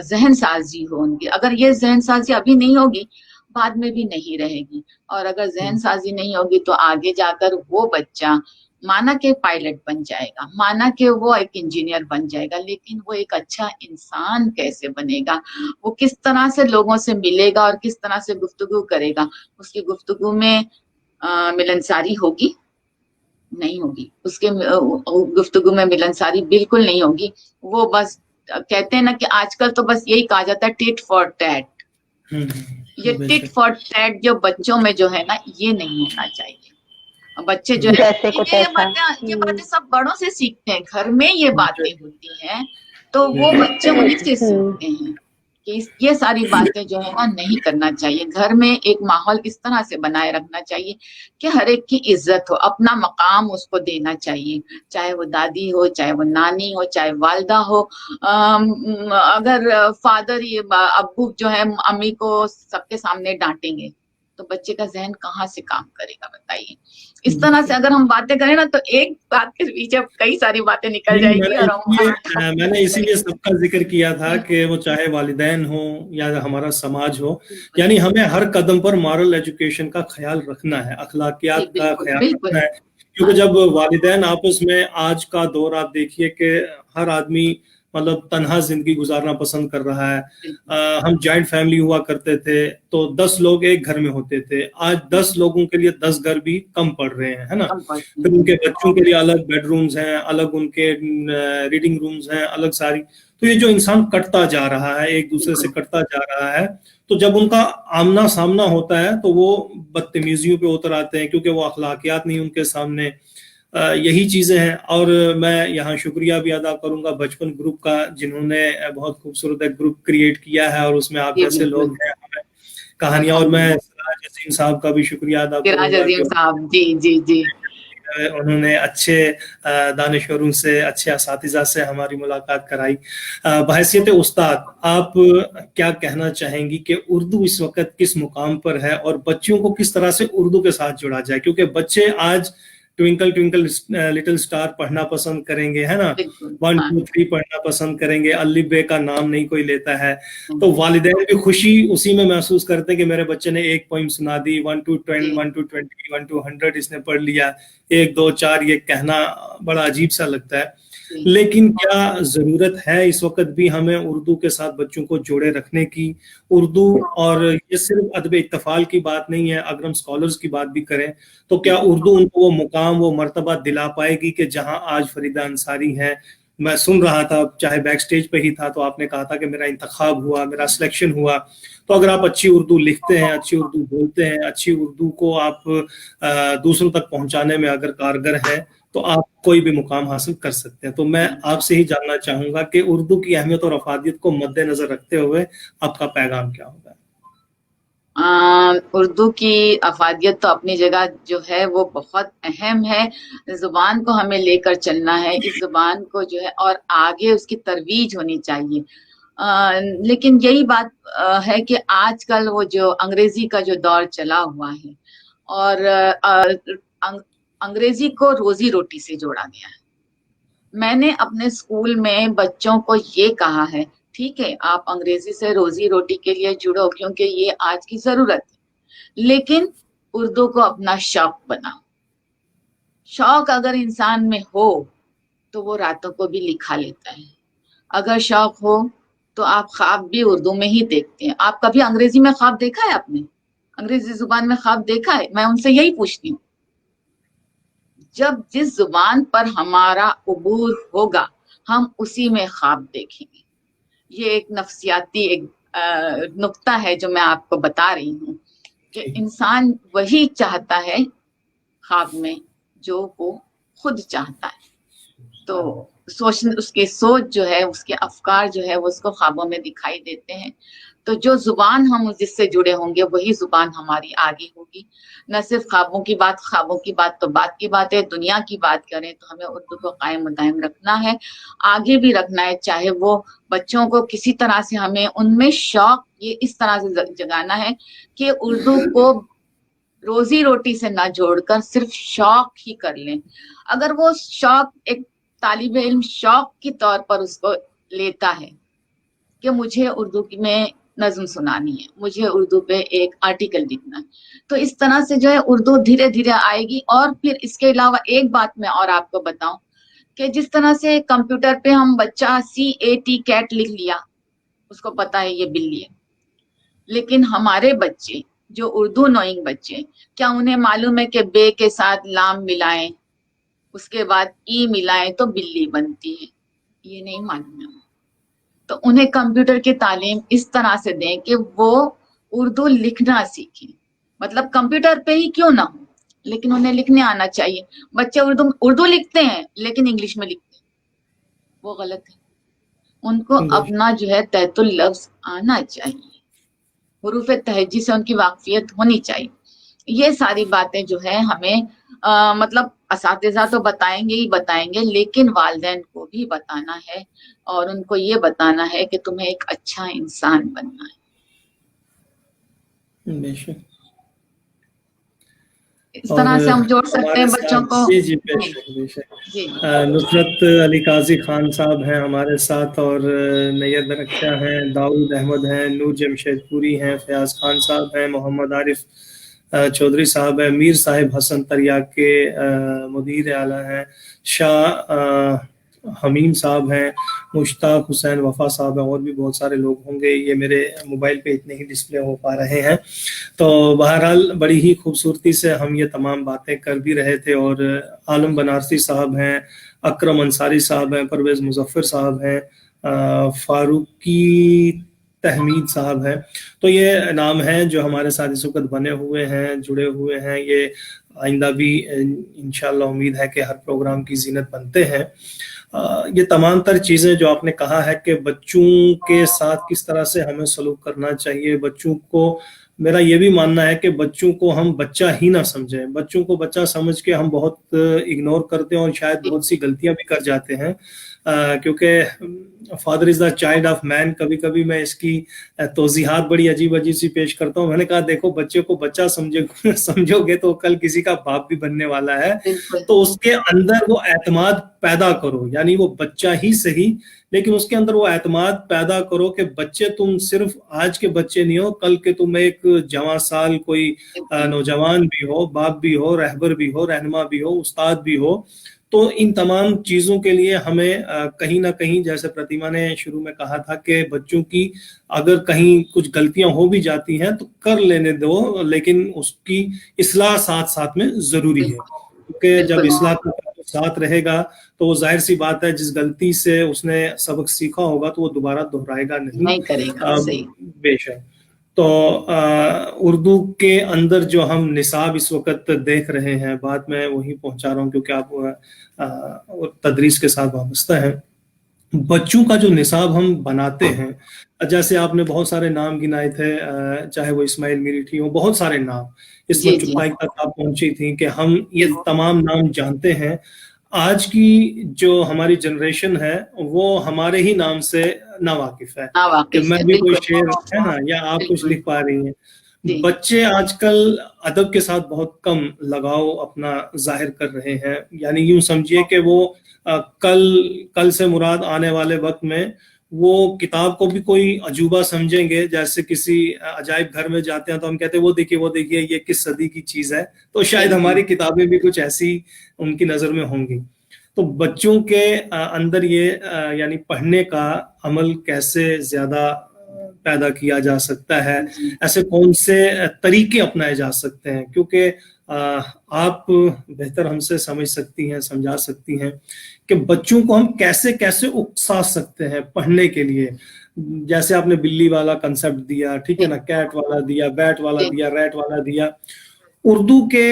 जहन साजी हो उनकी। अगर ये जहन साजी अभी नहीं होगी, बाद में भी नहीं रहेगी। और अगर जहन साजी नहीं होगी तो आगे जाकर वो बच्चा माना के पायलट बन जाएगा, माना के वो एक इंजीनियर बन जाएगा, लेकिन वो एक अच्छा इंसान कैसे बनेगा, वो किस तरह से लोगों से मिलेगा और किस तरह से गुफ्तगू करेगा। उसकी गुफ्तगू में मिलनसारी होगी? नहीं होगी। उसके गुफ्तगू में मिलनसारी बिल्कुल नहीं होगी। वो बस कहते हैं ना कि आजकल तो बस यही कहा जाता है टिट फॉर टैट। ये टिट फॉर टैट जो बच्चों में जो है ना, ये नहीं होना चाहिए। बच्चे जो है ये बातें सब बड़ों से सीखते हैं, घर में ये बातें होती हैं, तो वो बच्चे उन्हीं से सीखते हैं कि ये सारी बातें जो है ना नहीं करना चाहिए। घर में एक माहौल इस तरह से बनाए रखना चाहिए कि हर एक की इज्जत हो, अपना मकाम उसको देना चाहिए, चाहे वो दादी हो, चाहे वो नानी हो, चाहे वालदा हो। अगर फादर ये अब्बू जो है अम्मी को सबके सामने डांटेंगे तो बच्चे का जहन कहाँ से काम करेगा, बताइए। इस तरह से अगर हम बातें करें ना, तो एक बात के पीछे कई सारी बातें निकल जाएगी। और मैंने इसीलिए सबका जिक्र किया था कि वो चाहे वालिदैन हो या हमारा समाज हो, यानी हमें हर कदम पर मॉरल एजुकेशन का ख्याल रखना है, अखलाकियात का ख्याल रखना है। क्योंकि जब वालिदैन आपस में, आज का दौर आप देखिए कि हर आदमी मतलब तन्हा जिंदगी गुजारना पसंद कर रहा है। हम जॉइंट फैमिली हुआ करते थे तो 10 लोग एक घर में होते थे, आज 10 लोगों के लिए 10 घर भी कम पड़ रहे हैं, है ना। फिर उनके बच्चों के लिए अलग बेडरूम्स हैं, अलग उनके रीडिंग रूम्स हैं, अलग सारी। तो ये जो इंसान कटता जा रहा है, एक दूसरे से कटता जा रहा है, तो जब उनका आमना सामना होता है तो वो बदतमीजियों पे उतर आते हैं, क्योंकि वो अखलाकियात नहीं उनके सामने। यही चीजें हैं। और मैं यहाँ शुक्रिया भी अदा करूंगा बचपन ग्रुप का, जिन्होंने बहुत खूबसूरत एक ग्रुप क्रिएट किया है और उसमें आप जैसे लोग हैं, हमें कहानियां। और मैं सिराज अजीम साहब का भी शुक्रिया अदा करूंगा, अजीम साहब जी जी जी, उन्होंने अच्छे दानिशवरों से, अच्छे असातिज़ा से हमारी मुलाकात कराई। बहैसियत उस्ताद, आप क्या कहना चाहेंगी कि उर्दू इस वक्त किस मुकाम पर है और बच्चों को किस तरह से उर्दू के साथ जोड़ा जाए? क्योंकि बच्चे आज ट्विंकल ट्विंकल लिटिल स्टार पढ़ना पसंद करेंगे, है ना, 1 2 3 पढ़ना पसंद करेंगे, अल्लिफ बे का नाम नहीं कोई लेता है। तो वालिदैन भी खुशी उसी में महसूस करते हैं कि मेरे बच्चे ने एक पोइम सुना दी, 1 to 10, 1 to 20, 1 to 100 इसने पढ़ लिया, 1 2 4 ये कहना बड़ा अजीब सा लगता है। लेकिन क्या जरूरत है इस वक्त भी हमें उर्दू के साथ बच्चों को जोड़े रखने की? उर्दू, और ये सिर्फ अदब इत्तफाल की बात नहीं है, अगर हम स्कॉलर्स की बात भी करें तो क्या उर्दू उनको वो मुकाम, वो मर्तबा दिला पाएगी कि जहां आज फरीदा अंसारी है? मैं सुन रहा था, चाहे बैक स्टेज पे ही था, तो आपने कहा था कि मेरा इंतखाब हुआ, मेरा सिलेक्शन हुआ। तो अगर आप अच्छी उर्दू लिखते हैं, अच्छी उर्दू बोलते हैं, अच्छी उर्दू को आप दूसरों तक पहुंचाने में अगर कारगर हैं, तो आप कोई भी मुकाम हासिल कर सकते हैं। तो मैं आपसे ही जानना चाहूंगा कि उर्दू की अहमियत और अफादियत को मद्देनजर रखते हुए आपका पैगाम क्या होगा? उर्दू की अफादियत तो अपनी जगह जो है वो बहुत अहम है। जुबान को हमें लेकर चलना है, इस जुबान को जो है और आगे उसकी तरवीज होनी चाहिए। लेकिन यही बात है कि आजकल वो जो अंग्रेजी का जो दौर चला हुआ है और अंग्रेजी को रोजी रोटी से जोड़ा गया है। मैंने अपने स्कूल में बच्चों को ये कहा है, ठीक है आप अंग्रेजी से रोजी रोटी के लिए जुड़ो क्योंकि ये आज की जरूरत है, लेकिन उर्दू को अपना शौक बनाओ। शौक अगर इंसान में हो तो वो रातों को भी लिखा लेता है। अगर शौक हो तो आप ख्वाब भी उर्दू में ही देखते हैं। आप कभी अंग्रेजी में ख्वाब देखा है? आपने अंग्रेजी जुबान में ख्वाब देखा है? मैं उनसे यही पूछती हूँ। जब जिस जुबान पर हमारा उबूर होगा हम उसी में ख्वाब देखेंगे। ये एक नफ्सियाती एक नुक्ता है जो मैं आपको बता रही हूँ कि इंसान वही चाहता है ख्वाब में जो वो खुद चाहता है। तो उसकी सोच जो है, उसके अफकार जो है वो उसको ख्वाबों में दिखाई देते हैं। तो जो जुबान हम जिससे जुड़े होंगे वही जुबान हमारी आगे होगी। न सिर्फ ख्वाबों की बात तो बात की बात है, दुनिया की बात करें तो हमें उर्दू को कायम दायम रखना है, आगे भी रखना है। चाहे वो बच्चों को किसी तरह से हमें उनमें शौक ये इस तरह से जगाना है कि उर्दू को रोजी रोटी से ना जोड़कर सिर्फ शौक ही कर लें। अगर वो शौक एक तालिब इल्म शौक के तौर पर उसको लेता है कि मुझे उर्दू में नज्म सुनानी है, मुझे उर्दू पे एक आर्टिकल लिखना है, तो इस तरह से जो है उर्दू धीरे धीरे आएगी। और फिर इसके अलावा एक बात मैं और आपको बताऊं कि जिस तरह से कंप्यूटर पे हम बच्चा CAT कैट लिख लिया, उसको पता है ये बिल्ली है, लेकिन हमारे बच्चे जो उर्दू नोइंग बच्चे, क्या उन्हें मालूम है कि बे के साथ लाम मिलाएं उसके बाद ई मिलाएं तो बिल्ली बनती है? ये नहीं मालूम है। तो उन्हें कंप्यूटर की तालीम इस तरह से दें कि वो उर्दू लिखना सीखें। मतलब कंप्यूटर पे ही क्यों ना हो, लेकिन उन्हें लिखने आना चाहिए। बच्चे उर्दू लिखते हैं लेकिन इंग्लिश में लिखते हैं, वो गलत है। उनको अपना जो है तहतुल लफ्ज आना चाहिए, हुरूफ तहजी से उनकी वाकफियत होनी चाहिए। ये सारी बातें जो है हमें मतलब असातिज़ा तो बताएंगे ही बताएंगे, लेकिन वालिदैन को भी बताना है और उनको ये बताना है कि तुम्हें एक अच्छा इंसान बनना है। इस तरह से हम जोड़ सकते हैं बच्चों को। जी जी बेशक। नुसरत अली काजी खान साहब हैं हमारे साथ, और नैयर नक्शा हैं, दाऊद अहमद हैं, नूर जमशेदपुरी हैं, फयाज खान साहब हैं, मोहम्मद आरिफ चौधरी साहब हैं, मीर साहिब हसन तरिया के मुदीर आला हैं, शाह हमीम साहब हैं, मुश्ताक हुसैन, वफा साहब हैं, और भी बहुत सारे लोग होंगे, ये मेरे मोबाइल पे इतने ही डिस्प्ले हो पा रहे हैं। तो बहरहाल बड़ी ही खूबसूरती से हम ये तमाम बातें कर भी रहे थे। और आलम बनारसी साहब हैं, अकरम अंसारी साहब हैं, परवेज़ मुजफ्फर साहब हैं, फारूकी तहमीद साहब हैं। तो ये नाम हैं जो हमारे साथ इस वक्त बने हुए हैं, जुड़े हुए हैं। ये आइंदा भी इंशाल्लाह उम्मीद है कि हर प्रोग्राम की जीनत बनते हैं। ये तमाम तर चीज़ें जो आपने कहा है कि बच्चों के साथ किस तरह से हमें सलूक करना चाहिए, बच्चों को, मेरा ये भी मानना है कि बच्चों को हम बच्चा ही ना समझें। बच्चों को बच्चा समझ के हम बहुत इग्नोर करते हैं और शायद बहुत सी गलतियां भी कर जाते हैं, क्योंकि father is the child of man. कभी कभी मैं इसकी तोज़ीहात बड़ी अजीब अजीब सी पेश करता हूँ। मैंने कहा देखो, बच्चे को बच्चा समझोगे तो कल किसी का बाप भी बनने वाला है। तो उसके अंदर वो एतमाद पैदा करो, यानी वो बच्चा ही सही, लेकिन उसके अंदर वो एतमाद पैदा करो कि बच्चे तुम सिर्फ आज के बच्चे नहीं हो, कल के तुम एक जवां साल कोई नौजवान भी हो, बाप भी हो, रहबर भी हो, रहनुमा भी हो, उस्ताद भी हो। तो इन तमाम चीज़ों के लिए हमें कहीं ना कहीं, जैसे प्रतिमा ने शुरू में कहा था कि बच्चों की अगर कहीं कुछ गलतियां हो भी जाती हैं तो कर लेने दो, लेकिन उसकी इस्लाह साथ साथ में ज़रूरी है। क्योंकि जब इस्लाह का साथ रहेगा तो वो जाहिर सी बात है, जिस गलती से उसने सबक सीखा होगा तो वो दोबारा दोहराएगा नहीं करेगा। सही। बेशक। तो उर्दू के अंदर जो हम निसाब इस वक्त देख रहे हैं, बात मैं वही पहुंचा रहा हूँ क्योंकि आप तदरीस के साथ वाबस्ता हैं। बच्चों का जो निसाब हम बनाते हैं, जैसे आपने बहुत सारे नाम गिनाए थे, चाहे वो इस्माइल मीरठी हो, बहुत सारे नाम, इसमें चुपाई तक आप पहुंची थी कि हम ये तमाम नाम जानते हैं। आज की जो हमारी जनरेशन है वो हमारे ही नाम से नावाकिफ है कि मैं भी कोई शेर है ना, या आप कुछ लिख पा रही हैं। बच्चे आजकल अदब के साथ बहुत कम लगाव अपना जाहिर कर रहे हैं। यानी यूं समझिए कि वो कल से मुराद आने वाले वक्त में वो किताब को भी कोई अजूबा समझेंगे। जैसे किसी अजायब घर में जाते हैं तो हम कहते हैं वो देखिए ये किस सदी की चीज है, तो शायद हमारी किताबें भी कुछ ऐसी उनकी नजर में होंगी। तो बच्चों के अंदर ये यानी पढ़ने का अमल कैसे ज्यादा पैदा किया जा सकता है, ऐसे कौन से तरीके अपनाए जा सकते हैं, क्योंकि आप बेहतर हमसे समझ सकती हैं, समझा सकती हैं कि बच्चों को हम कैसे कैसे उकसा सकते हैं पढ़ने के लिए। जैसे आपने बिल्ली वाला कंसेप्ट दिया, ठीक है ना, कैट वाला दिया, बैट वाला दिया, रैट वाला दिया। उर्दू के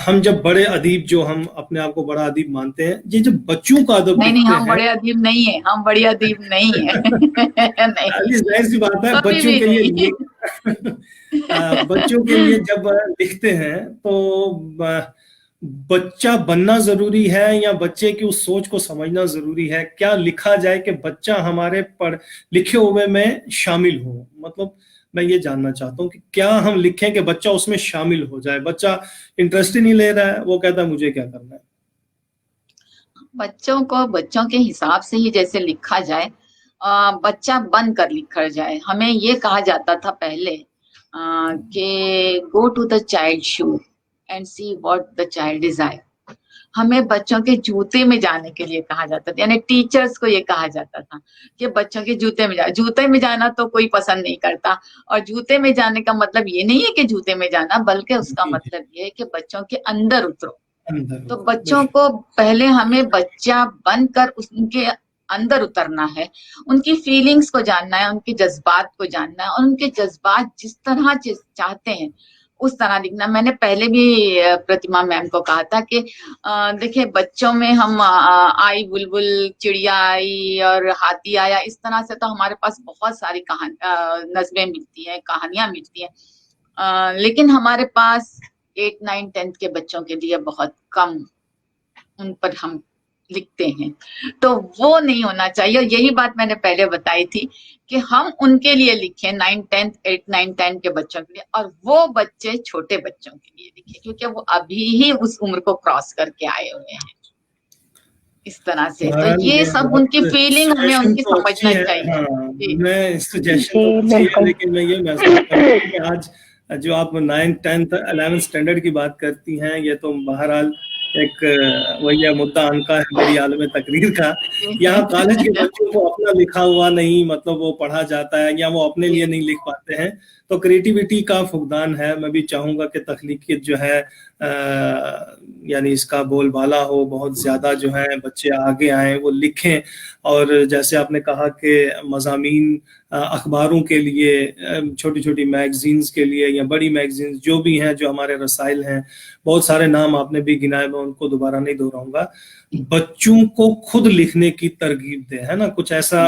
हम जब बड़े अदीब, जो हम अपने आप को बड़ा अदीब मानते हैं, ये जब बच्चों का अदब नहीं, हम बड़े अदीब नहीं है, हम बड़ी अदीब नहीं है। नहीं, जाहिर सी बात है, बच्चों के लिए बच्चों के लिए जब लिखते हैं तो बच्चा बनना जरूरी है या बच्चे की उस सोच को समझना जरूरी है? क्या लिखा जाए कि बच्चा हमारे पढ़ लिखे हुए में शामिल हो? मतलब मैं ये जानना चाहता हूँ कि क्या हम लिखें कि बच्चा उसमें शामिल हो जाए। बच्चा इंटरेस्ट ही नहीं ले रहा है, वो कहता है मुझे क्या करना है। बच्चों को बच्चों के हिसाब से ही जैसे लिखा जाए, बच्चा बन कर लिखा जाए। हमें ये कहा जाता था पहले कि go to the child shoe and see what the child desire. हमें बच्चों के जूते में जाने के लिए कहा जाता था, यानी टीचर्स को ये कहा जाता था कि बच्चों के जूते में जा। जूते में जाना तो कोई पसंद नहीं करता, और जूते में जाने का मतलब ये नहीं है कि जूते में जाना, बल्कि उसका मतलब ये है कि बच्चों के अंदर उतरो। तो बच्चों को पहले हमें बच्चा बनकर उनके अंदर उतरना है, उनकी फीलिंग्स को जानना है, उनके जज्बात को जानना है, और उनके जज्बात जिस तरह चाहते हैं उस तरह लिखना। मैंने पहले भी प्रतिमा मैम को कहा था कि देखिए, बच्चों में हम आई बुलबुल, चिड़िया आई और हाथी आया, इस तरह से तो हमारे पास बहुत सारी नज़्में मिलती हैं, कहानियां मिलती हैं, लेकिन हमारे पास 8, 9, 10 के बच्चों के लिए बहुत कम उन पर हम लिखते हैं। तो वो नहीं होना चाहिए। यही बात मैंने पहले बताई थी कि हम उनके लिए लिखें, 9, 10, 8, 9, 10 के बच्चों के लिए, और वो बच्चे छोटे बच्चों के लिए लिखें, क्योंकि वो अभी ही उस उम्र को क्रॉस करके आए हुए हैं। इस तरह से तो ये सब उनकी फीलिंग हमें उनकी समझना चाहिए। मैं सजेशन लेकिन मैं ये महसूस करता हूं कि आज जो आप 9, 10, 11 स्टैंडर्ड की बात करती हैं, ये तो बहरहाल एक वही मुद्दा अनका है मेरी आलम तकरीर का। यहाँ कॉलेज के बच्चों को अपना लिखा हुआ नहीं, मतलब वो पढ़ा जाता है या वो अपने लिए नहीं लिख पाते हैं, तो क्रिएटिविटी का फुकदान है। मैं भी चाहूंगा कि तख्लीकियत जो है यानी इसका बोलबाला हो, बहुत ज्यादा जो है बच्चे आगे आए, वो लिखें। और जैसे आपने कहा कि मज़ामीन अखबारों के लिए, छोटी छोटी मैगजीन्स के लिए या बड़ी मैगजीन्स जो भी हैं, जो हमारे रसाइल हैं, बहुत सारे नाम आपने भी गिनाए, मैं उनको दोबारा नहीं दोहराऊंगा। बच्चों को खुद लिखने की तरगीब दे, है ना, कुछ ऐसा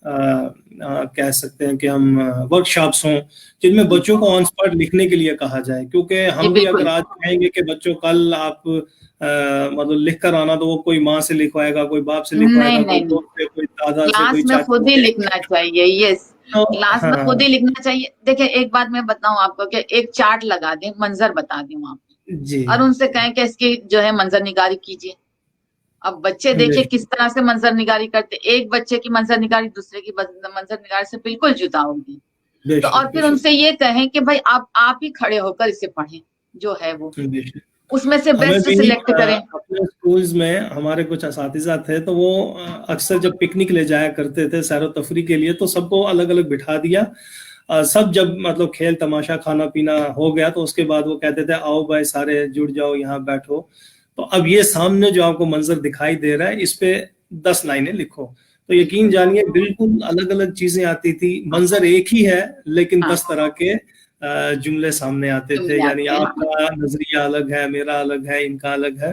कह सकते हैं कि हम वर्कशॉप्स हों जिनमें बच्चों को ऑन स्पॉट लिखने के लिए कहा जाए। क्योंकि हम भी अगर आज कहेंगे कि बच्चों कल आप मतलब लिख कर आना, तो वो कोई माँ से लिखवाएगा, कोई बाप से लिखवाएगा, कोई दोस्त से, कोई दादा से, कोई क्लास में खुद ही लिखना चाहिए। यस, क्लास में खुद ही लिखना चाहिए। देखिए एक बात मैं बताऊं आपको कि एक चार्ट लगा दें, मंजर बता दें वहां पे जी, और उनसे कहें कि इसकी जो है मंजर निगारी कीजिए। अब बच्चे देखिए किस तरह से मंजर निगारी करते, एक बच्चे की मंजर निगारी दूसरे की मंजर निगारी से बिल्कुल जुदा होगी। तो और फिर उनसे ये कहें कि भाई आप ही खड़े होकर इसे पढ़ें, जो है वो उसमें से बेस्ट सिलेक्ट करें। अपने स्कूल्स में हमारे कुछ असातिज़ा थे, तो वो अक्सर जब पिकनिक ले जाया करते थे सैर व तफरी के लिए, तो सबको अलग अलग बिठा दिया। सब जब मतलब खेल तमाशा खाना पीना हो गया, तो उसके बाद वो कहते थे आओ भाई सारे जुड़ जाओ, यहाँ बैठो। तो अब ये सामने जो आपको मंजर दिखाई दे रहा है, इस पे 10 लाइनें लिखो। तो यकीन जानिए बिल्कुल अलग अलग चीजें आती थी। मंजर एक ही है लेकिन 10 तरह के जुमले सामने आते थे। यानी आपका नजरिया अलग है, मेरा अलग है, इनका अलग है।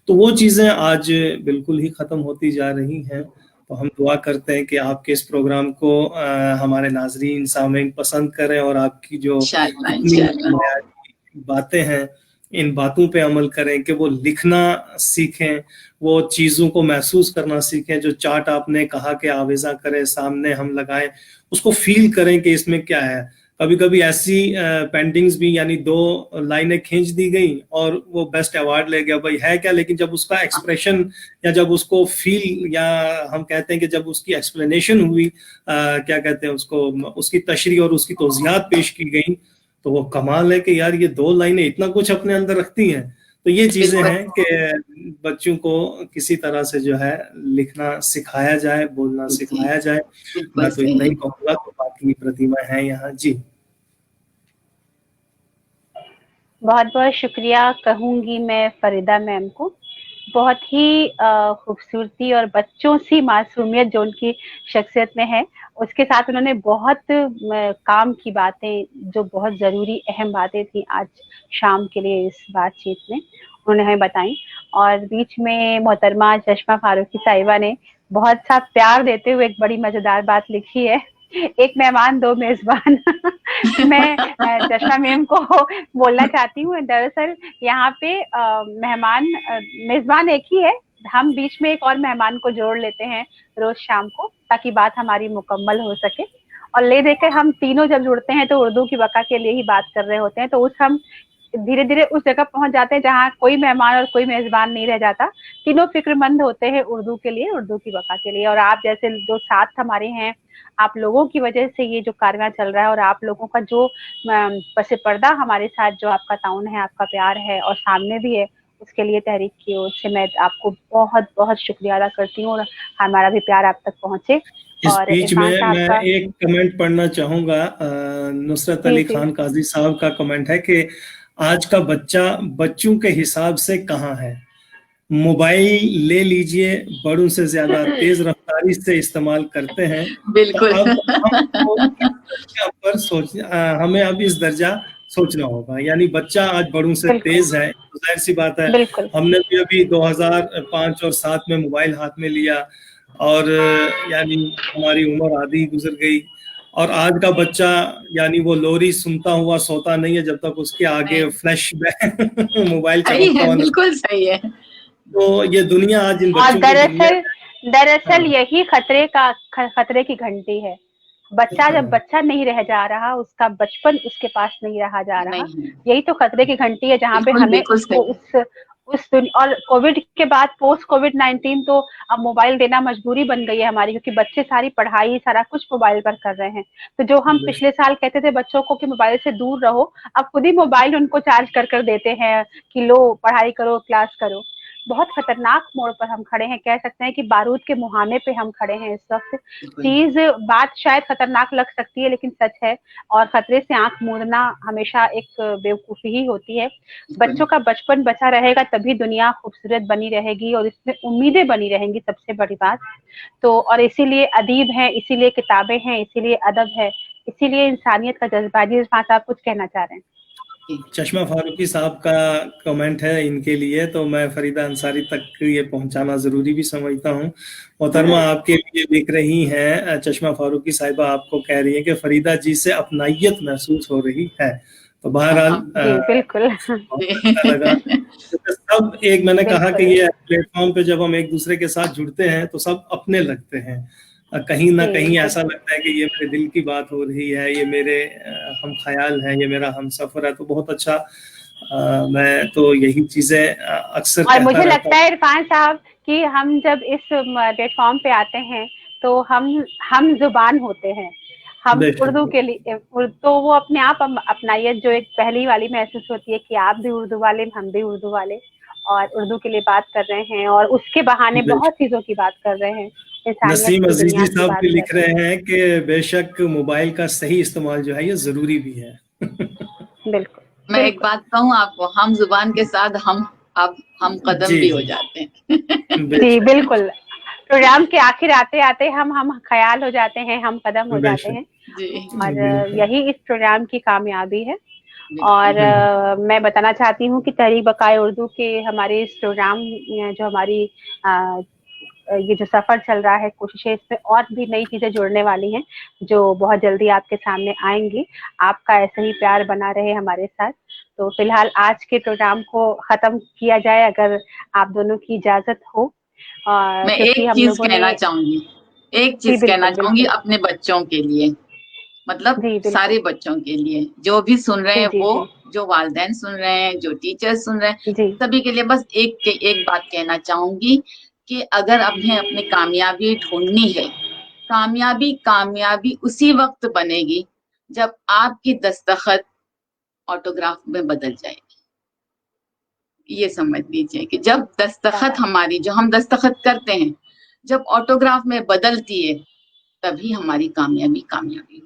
तो वो चीजें आज बिल्कुल ही खत्म होती जा रही हैं। तो हम दुआ करते हैं कि आपके इस प्रोग्राम को हमारे नाजरीन सामीन पसंद करें और आपकी जो बातें हैं, इन बातों पे अमल करें कि वो लिखना सीखें, वो चीज़ों को महसूस करना सीखें। जो चार्ट आपने कहा कि आवेज़ा करें, सामने हम लगाएं, उसको फील करें कि इसमें क्या है। कभी कभी ऐसी पेंटिंग्स भी, यानी 2 लाइनें खींच दी गई और वो बेस्ट अवार्ड ले गया, भाई है क्या, लेकिन जब उसका एक्सप्रेशन या जब उसको फील, या हम कहते हैं कि जब उसकी एक्सप्लेनेशन हुई, क्या कहते हैं उसको, उसकी तशरीह और उसकी तौज़ीहात पेश की गई, तो वो कमाल है कि यार ये 2 लाइनें इतना कुछ अपने अंदर रखती हैं। तो ये चीजें हैं कि बच्चों को किसी तरह से जो है लिखना सिखाया जाए, बोलना सिखाया जाए। मैं तो इतना ही कहूँगा, तो बाकी प्रतिमा है यहाँ। जी, बहुत बहुत शुक्रिया कहूंगी मैं फरीदा मैम को। बहुत ही खूबसूरती और बच्चों सी मासूमियत जो उनकी शख्सियत में है, उसके साथ उन्होंने बहुत काम की बातें, जो बहुत ज़रूरी अहम बातें थी आज शाम के लिए इस बातचीत में, उन्होंने हमें बताई। और बीच में मोहतरमा चश्मा फारूकी साहिबा ने बहुत सा प्यार देते हुए एक बड़ी मज़ेदार बात लिखी है, एक मेहमान 2 मेजबान। मैं चश्मा मैम को बोलना चाहती हूँ, दरअसल यहाँ पे मेहमान मेजबान एक ही है, हम बीच में एक और मेहमान को जोड़ लेते हैं रोज शाम को, ताकि बात हमारी मुकम्मल हो सके। और ले देकर हम तीनों जब जुड़ते हैं तो उर्दू की बका के लिए ही बात कर रहे होते हैं, तो हम धीरे धीरे उस जगह पहुंच जाते हैं जहाँ कोई मेहमान और कोई मेजबान नहीं रह जाता। तीनों फिक्रमंद होते हैं उर्दू के लिए, उर्दू की बका के लिए। और आप जैसे जो साथ हमारे हैं, आप लोगों की वजह से ये जो कारवां चल रहा है, और आप लोगों का जो पसे पर्दा हमारे साथ जो आपका ताउन है, आपका प्यार है और सामने भी है, उसके लिए तहरीक की ओर से मैं आपको बहुत बहुत शुक्रिया अदा करती हूँ, और हमारा भी प्यार आप तक पहुंचे। इस बीच में मैं एक कमेंट पढ़ना चाहूंगा। नुसरत अली खान काजी साहब का कमेंट है कि आज का बच्चा बच्चों के हिसाब से कहाँ है, मोबाइल ले लीजिए, बड़ों से ज्यादा तेज रफ्तारी से इस्तेमाल करते हैं। बिल्कुल। तो हमें अब इस दर्जा सोचना होगा। यानी बच्चा आज बड़ों से तेज है, तो जाहिर सी बात है, हमने भी अभी 2005 और 7 में मोबाइल हाथ में लिया, और यानी हमारी उम्र आधी गुजर गई। और आज का बच्चा यानी वो लोरी सुनता हुआ सोता नहीं है जब तक उसके आगे फ्लैश मोबाइल चमकता हुआ। बिल्कुल सही है। तो ये दुनिया आज इन बच्चों दरअसल यही खतरे की घंटी है। बच्चा जब बच्चा नहीं रह जा रहा, उसका बचपन उसके पास नहीं रहा जा रहा, यही तो खतरे की घंटी है, जहाँ पे हमें उसको और कोविड के बाद पोस्ट कोविड-19 तो अब मोबाइल देना मजबूरी बन गई है हमारी, क्योंकि बच्चे सारी पढ़ाई सारा कुछ मोबाइल पर कर रहे हैं। तो जो हम पिछले साल कहते थे बच्चों को कि मोबाइल से दूर रहो, अब खुद ही मोबाइल उनको चार्ज कर देते हैं कि लो पढ़ाई करो, क्लास करो। बहुत खतरनाक मोड़ पर हम खड़े हैं, कह सकते हैं कि बारूद के मुहाने पे हम खड़े हैं इस वक्त। बात शायद खतरनाक लग सकती है लेकिन सच है, और खतरे से आंख मूंदना हमेशा एक बेवकूफी ही होती है। बच्चों का बचपन बचा रहेगा तभी दुनिया खूबसूरत बनी रहेगी और इसमें उम्मीदें बनी रहेंगी, सबसे बड़ी बात तो। और इसीलिए अदीब है, इसीलिए किताबें हैं, इसीलिए अदब है, इसीलिए इंसानियत का जज्बा। जी आप कुछ कहना चाह रहे हैं? चश्मा फारूकी साहब का कमेंट है इनके लिए, तो मैं फरीदा अंसारी तक ये पहुंचाना जरूरी भी समझता हूँ। मोहतरमा आपके लिए लिख रही हैं, चश्मा फारूकी साहिबा आपको कह रही है कि फरीदा जी से अपनाइयत महसूस हो रही है। तो बहरहाल बिल्कुल अच्छा लगा। तो सब एक मैंने कहा कि ये प्लेटफॉर्म पे जब हम एक दूसरे के साथ जुड़ते हैं तो सब अपने लगते हैं। कहीं ना कहीं ऐसा लगता है कि ये मेरे दिल की बात हो रही है, ये मेरे हम ख्याल हैं, ये मेरा हम सफर है। तो बहुत अच्छा, मैं तो यही चीजें अक्सर और मुझे लगता है इरफान साहब कि हम जब इस प्लेटफॉर्म पे आते हैं तो हम जुबान होते हैं, हम उर्दू के लिए, तो वो अपने आप अपनाइयत जो एक पहली वाली महसूस होती है कि आप भी उर्दू वाले, हम भी उर्दू वाले, और उर्दू के लिए बात कर रहे हैं और उसके बहाने बहुत चीजों की बात कर रहे हैं। नसीम अजीजी साहब भी लिख रहे हैं कि बेशक मोबाइल का सही इस्तेमाल जो है ये जरूरी भी है। बिल्कुल। मैं एक बात कहूँ आपको, हम जुबान के साथ हम कदम भी हो जाते हैं। जी बिल्कुल। प्रोग्राम के आखिर आते आते हम ख्याल हो जाते हैं, हम कदम हो जाते हैं, और यही इस प्रोग्राम की कामयाबी है। और मैं बताना चाहती हूँ कि तहरीक बकाए उर्दू के हमारे इस प्रोग्राम, जो हमारी ये जो सफर चल रहा है, कोशिशें इसमें और भी नई चीजें जुड़ने वाली हैं जो बहुत जल्दी आपके सामने आएंगी। आपका ऐसे ही प्यार बना रहे हमारे साथ। तो फिलहाल आज के प्रोग्राम को खत्म किया जाए अगर आप दोनों की इजाजत हो। मैं एक चीज कहना चाहूंगी, अपने बच्चों के लिए, मतलब सारे बच्चों के लिए जो भी सुन रहे हैं, वो जो वालिदैन सुन रहे हैं, जो टीचर सुन रहे हैं, सभी के लिए बस एक बात कहना चाहूंगी कि अगर आपने अपनी कामयाबी ढूंढनी है, कामयाबी उसी वक्त बनेगी जब आपकी दस्तखत ऑटोग्राफ में बदल जाएगी। ये समझ लीजिए कि जब दस्तखत हमारी, जो हम दस्तखत करते हैं, जब ऑटोग्राफ में बदलती है तभी हमारी कामयाबी होती है,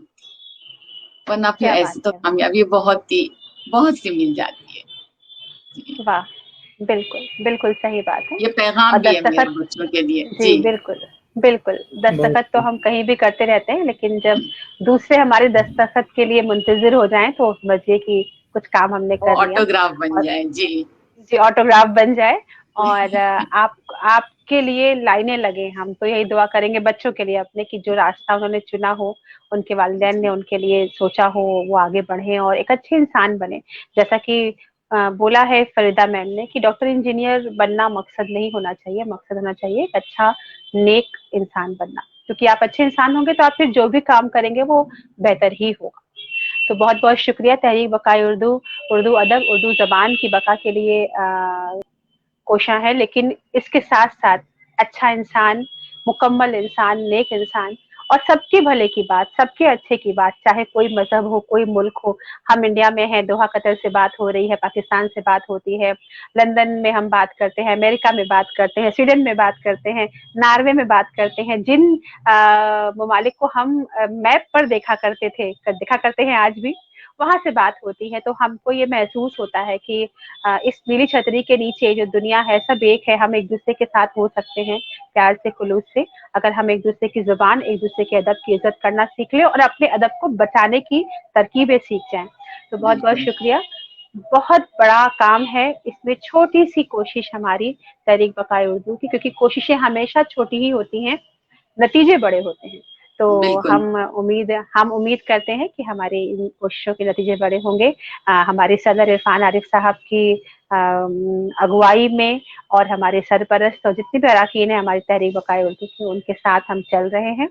वरना फिर ऐसे तो कामयाबी बहुत सी मिल जाती है। वाह, बिल्कुल सही बात है। ये पैगाम भी है मेरे बच्चों के लिए। जी बिल्कुल। दस्तखत तो हम कहीं भी करते रहते हैं, लेकिन जब दूसरे हमारे दस्तखत के लिए मुंतजिर हो जाएं तो समझिए कि कुछ काम हमने कर लिया, ऑटोग्राफ बन जाए। जी ऑटोग्राफ बन जाए, और आपके लिए लाइनें लगे। हम तो यही दुआ करेंगे बच्चों के लिए अपने, कि जो रास्ता उन्होंने चुना हो, उनके वालिदैन ने उनके लिए सोचा हो, वो आगे बढ़े और एक अच्छे इंसान बने। जैसा कि बोला है फरीदा मैम ने कि डॉक्टर इंजीनियर बनना मकसद नहीं होना चाहिए, मकसद होना चाहिए एक अच्छा नेक इंसान बनना, क्योंकि आप अच्छे इंसान होंगे तो आप फिर जो भी काम करेंगे वो बेहतर ही होगा। तो बहुत बहुत शुक्रिया तहरीक बकाए उर्दू अदब, उर्दू जबान की बका के लिए कोशिश है, लेकिन इसके साथ साथ अच्छा इंसान, मुकम्मल इंसान, नेक इंसान और सबके भले की बात, सबके अच्छे की बात, चाहे कोई मजहब हो, कोई मुल्क हो। हम इंडिया में हैं, दोहा कतर से बात हो रही है, पाकिस्तान से बात होती है, लंदन में हम बात करते हैं, अमेरिका में बात करते हैं, स्वीडन में बात करते हैं, नॉर्वे में बात करते हैं। जिन ममालिक को हम मैप पर देखा करते हैं आज भी, वहां से बात होती है, तो हमको ये महसूस होता है कि इस नीली छतरी के नीचे जो दुनिया है सब एक है। हम एक दूसरे के साथ हो सकते हैं प्यार से, खुलूस से, अगर हम एक दूसरे की जुबान, एक दूसरे के अदब की इज्जत करना सीख ले और अपने अदब को बचाने की तरकीबें सीख जाएं। तो बहुत बहुत शुक्रिया। बहुत बड़ा काम है इसमें, छोटी सी कोशिश हमारी तहरीक बकाए उर्दू की, क्योंकि कोशिशें हमेशा छोटी ही होती हैं, नतीजे बड़े होते हैं। तो हम उम्मीद करते हैं कि हमारे इन कोशिशों के नतीजे बड़े होंगे। हमारे सदर इरफान आरिफ साहब की अगुवाई में और हमारे सरपरस्त और जितने भी अरकान हैं हमारी तहरीक बकाए उर्दू की, उनके साथ हम चल रहे हैं।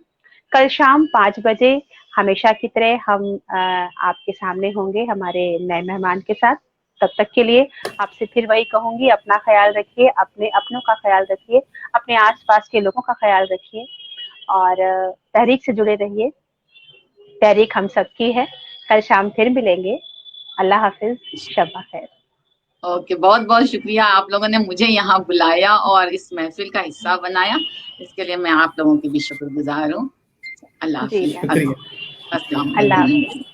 कल शाम 5 बजे हमेशा की तरह हम आपके सामने होंगे हमारे नए मेहमान के साथ। तब तक के लिए आपसे फिर वही कहूंगी, अपना ख्याल रखिए, अपने अपनों का ख्याल रखिए, अपने आसपास के लोगों का ख्याल रखिए और तहरीक से जुड़े रहिए। तहरीक हम सबकी है। कल शाम फिर मिलेंगे। अल्लाह हाफिज, शब्बा खैर। ओके, बहुत बहुत शुक्रिया, आप लोगों ने मुझे यहाँ बुलाया और इस महफिल का हिस्सा बनाया, इसके लिए मैं आप लोगों की भी शुक्रगुजार हूँ। अल्लाह जी हाफिज। शुक्रिया। अस्सलाम अल्लाह वालेकुम। हाफिज।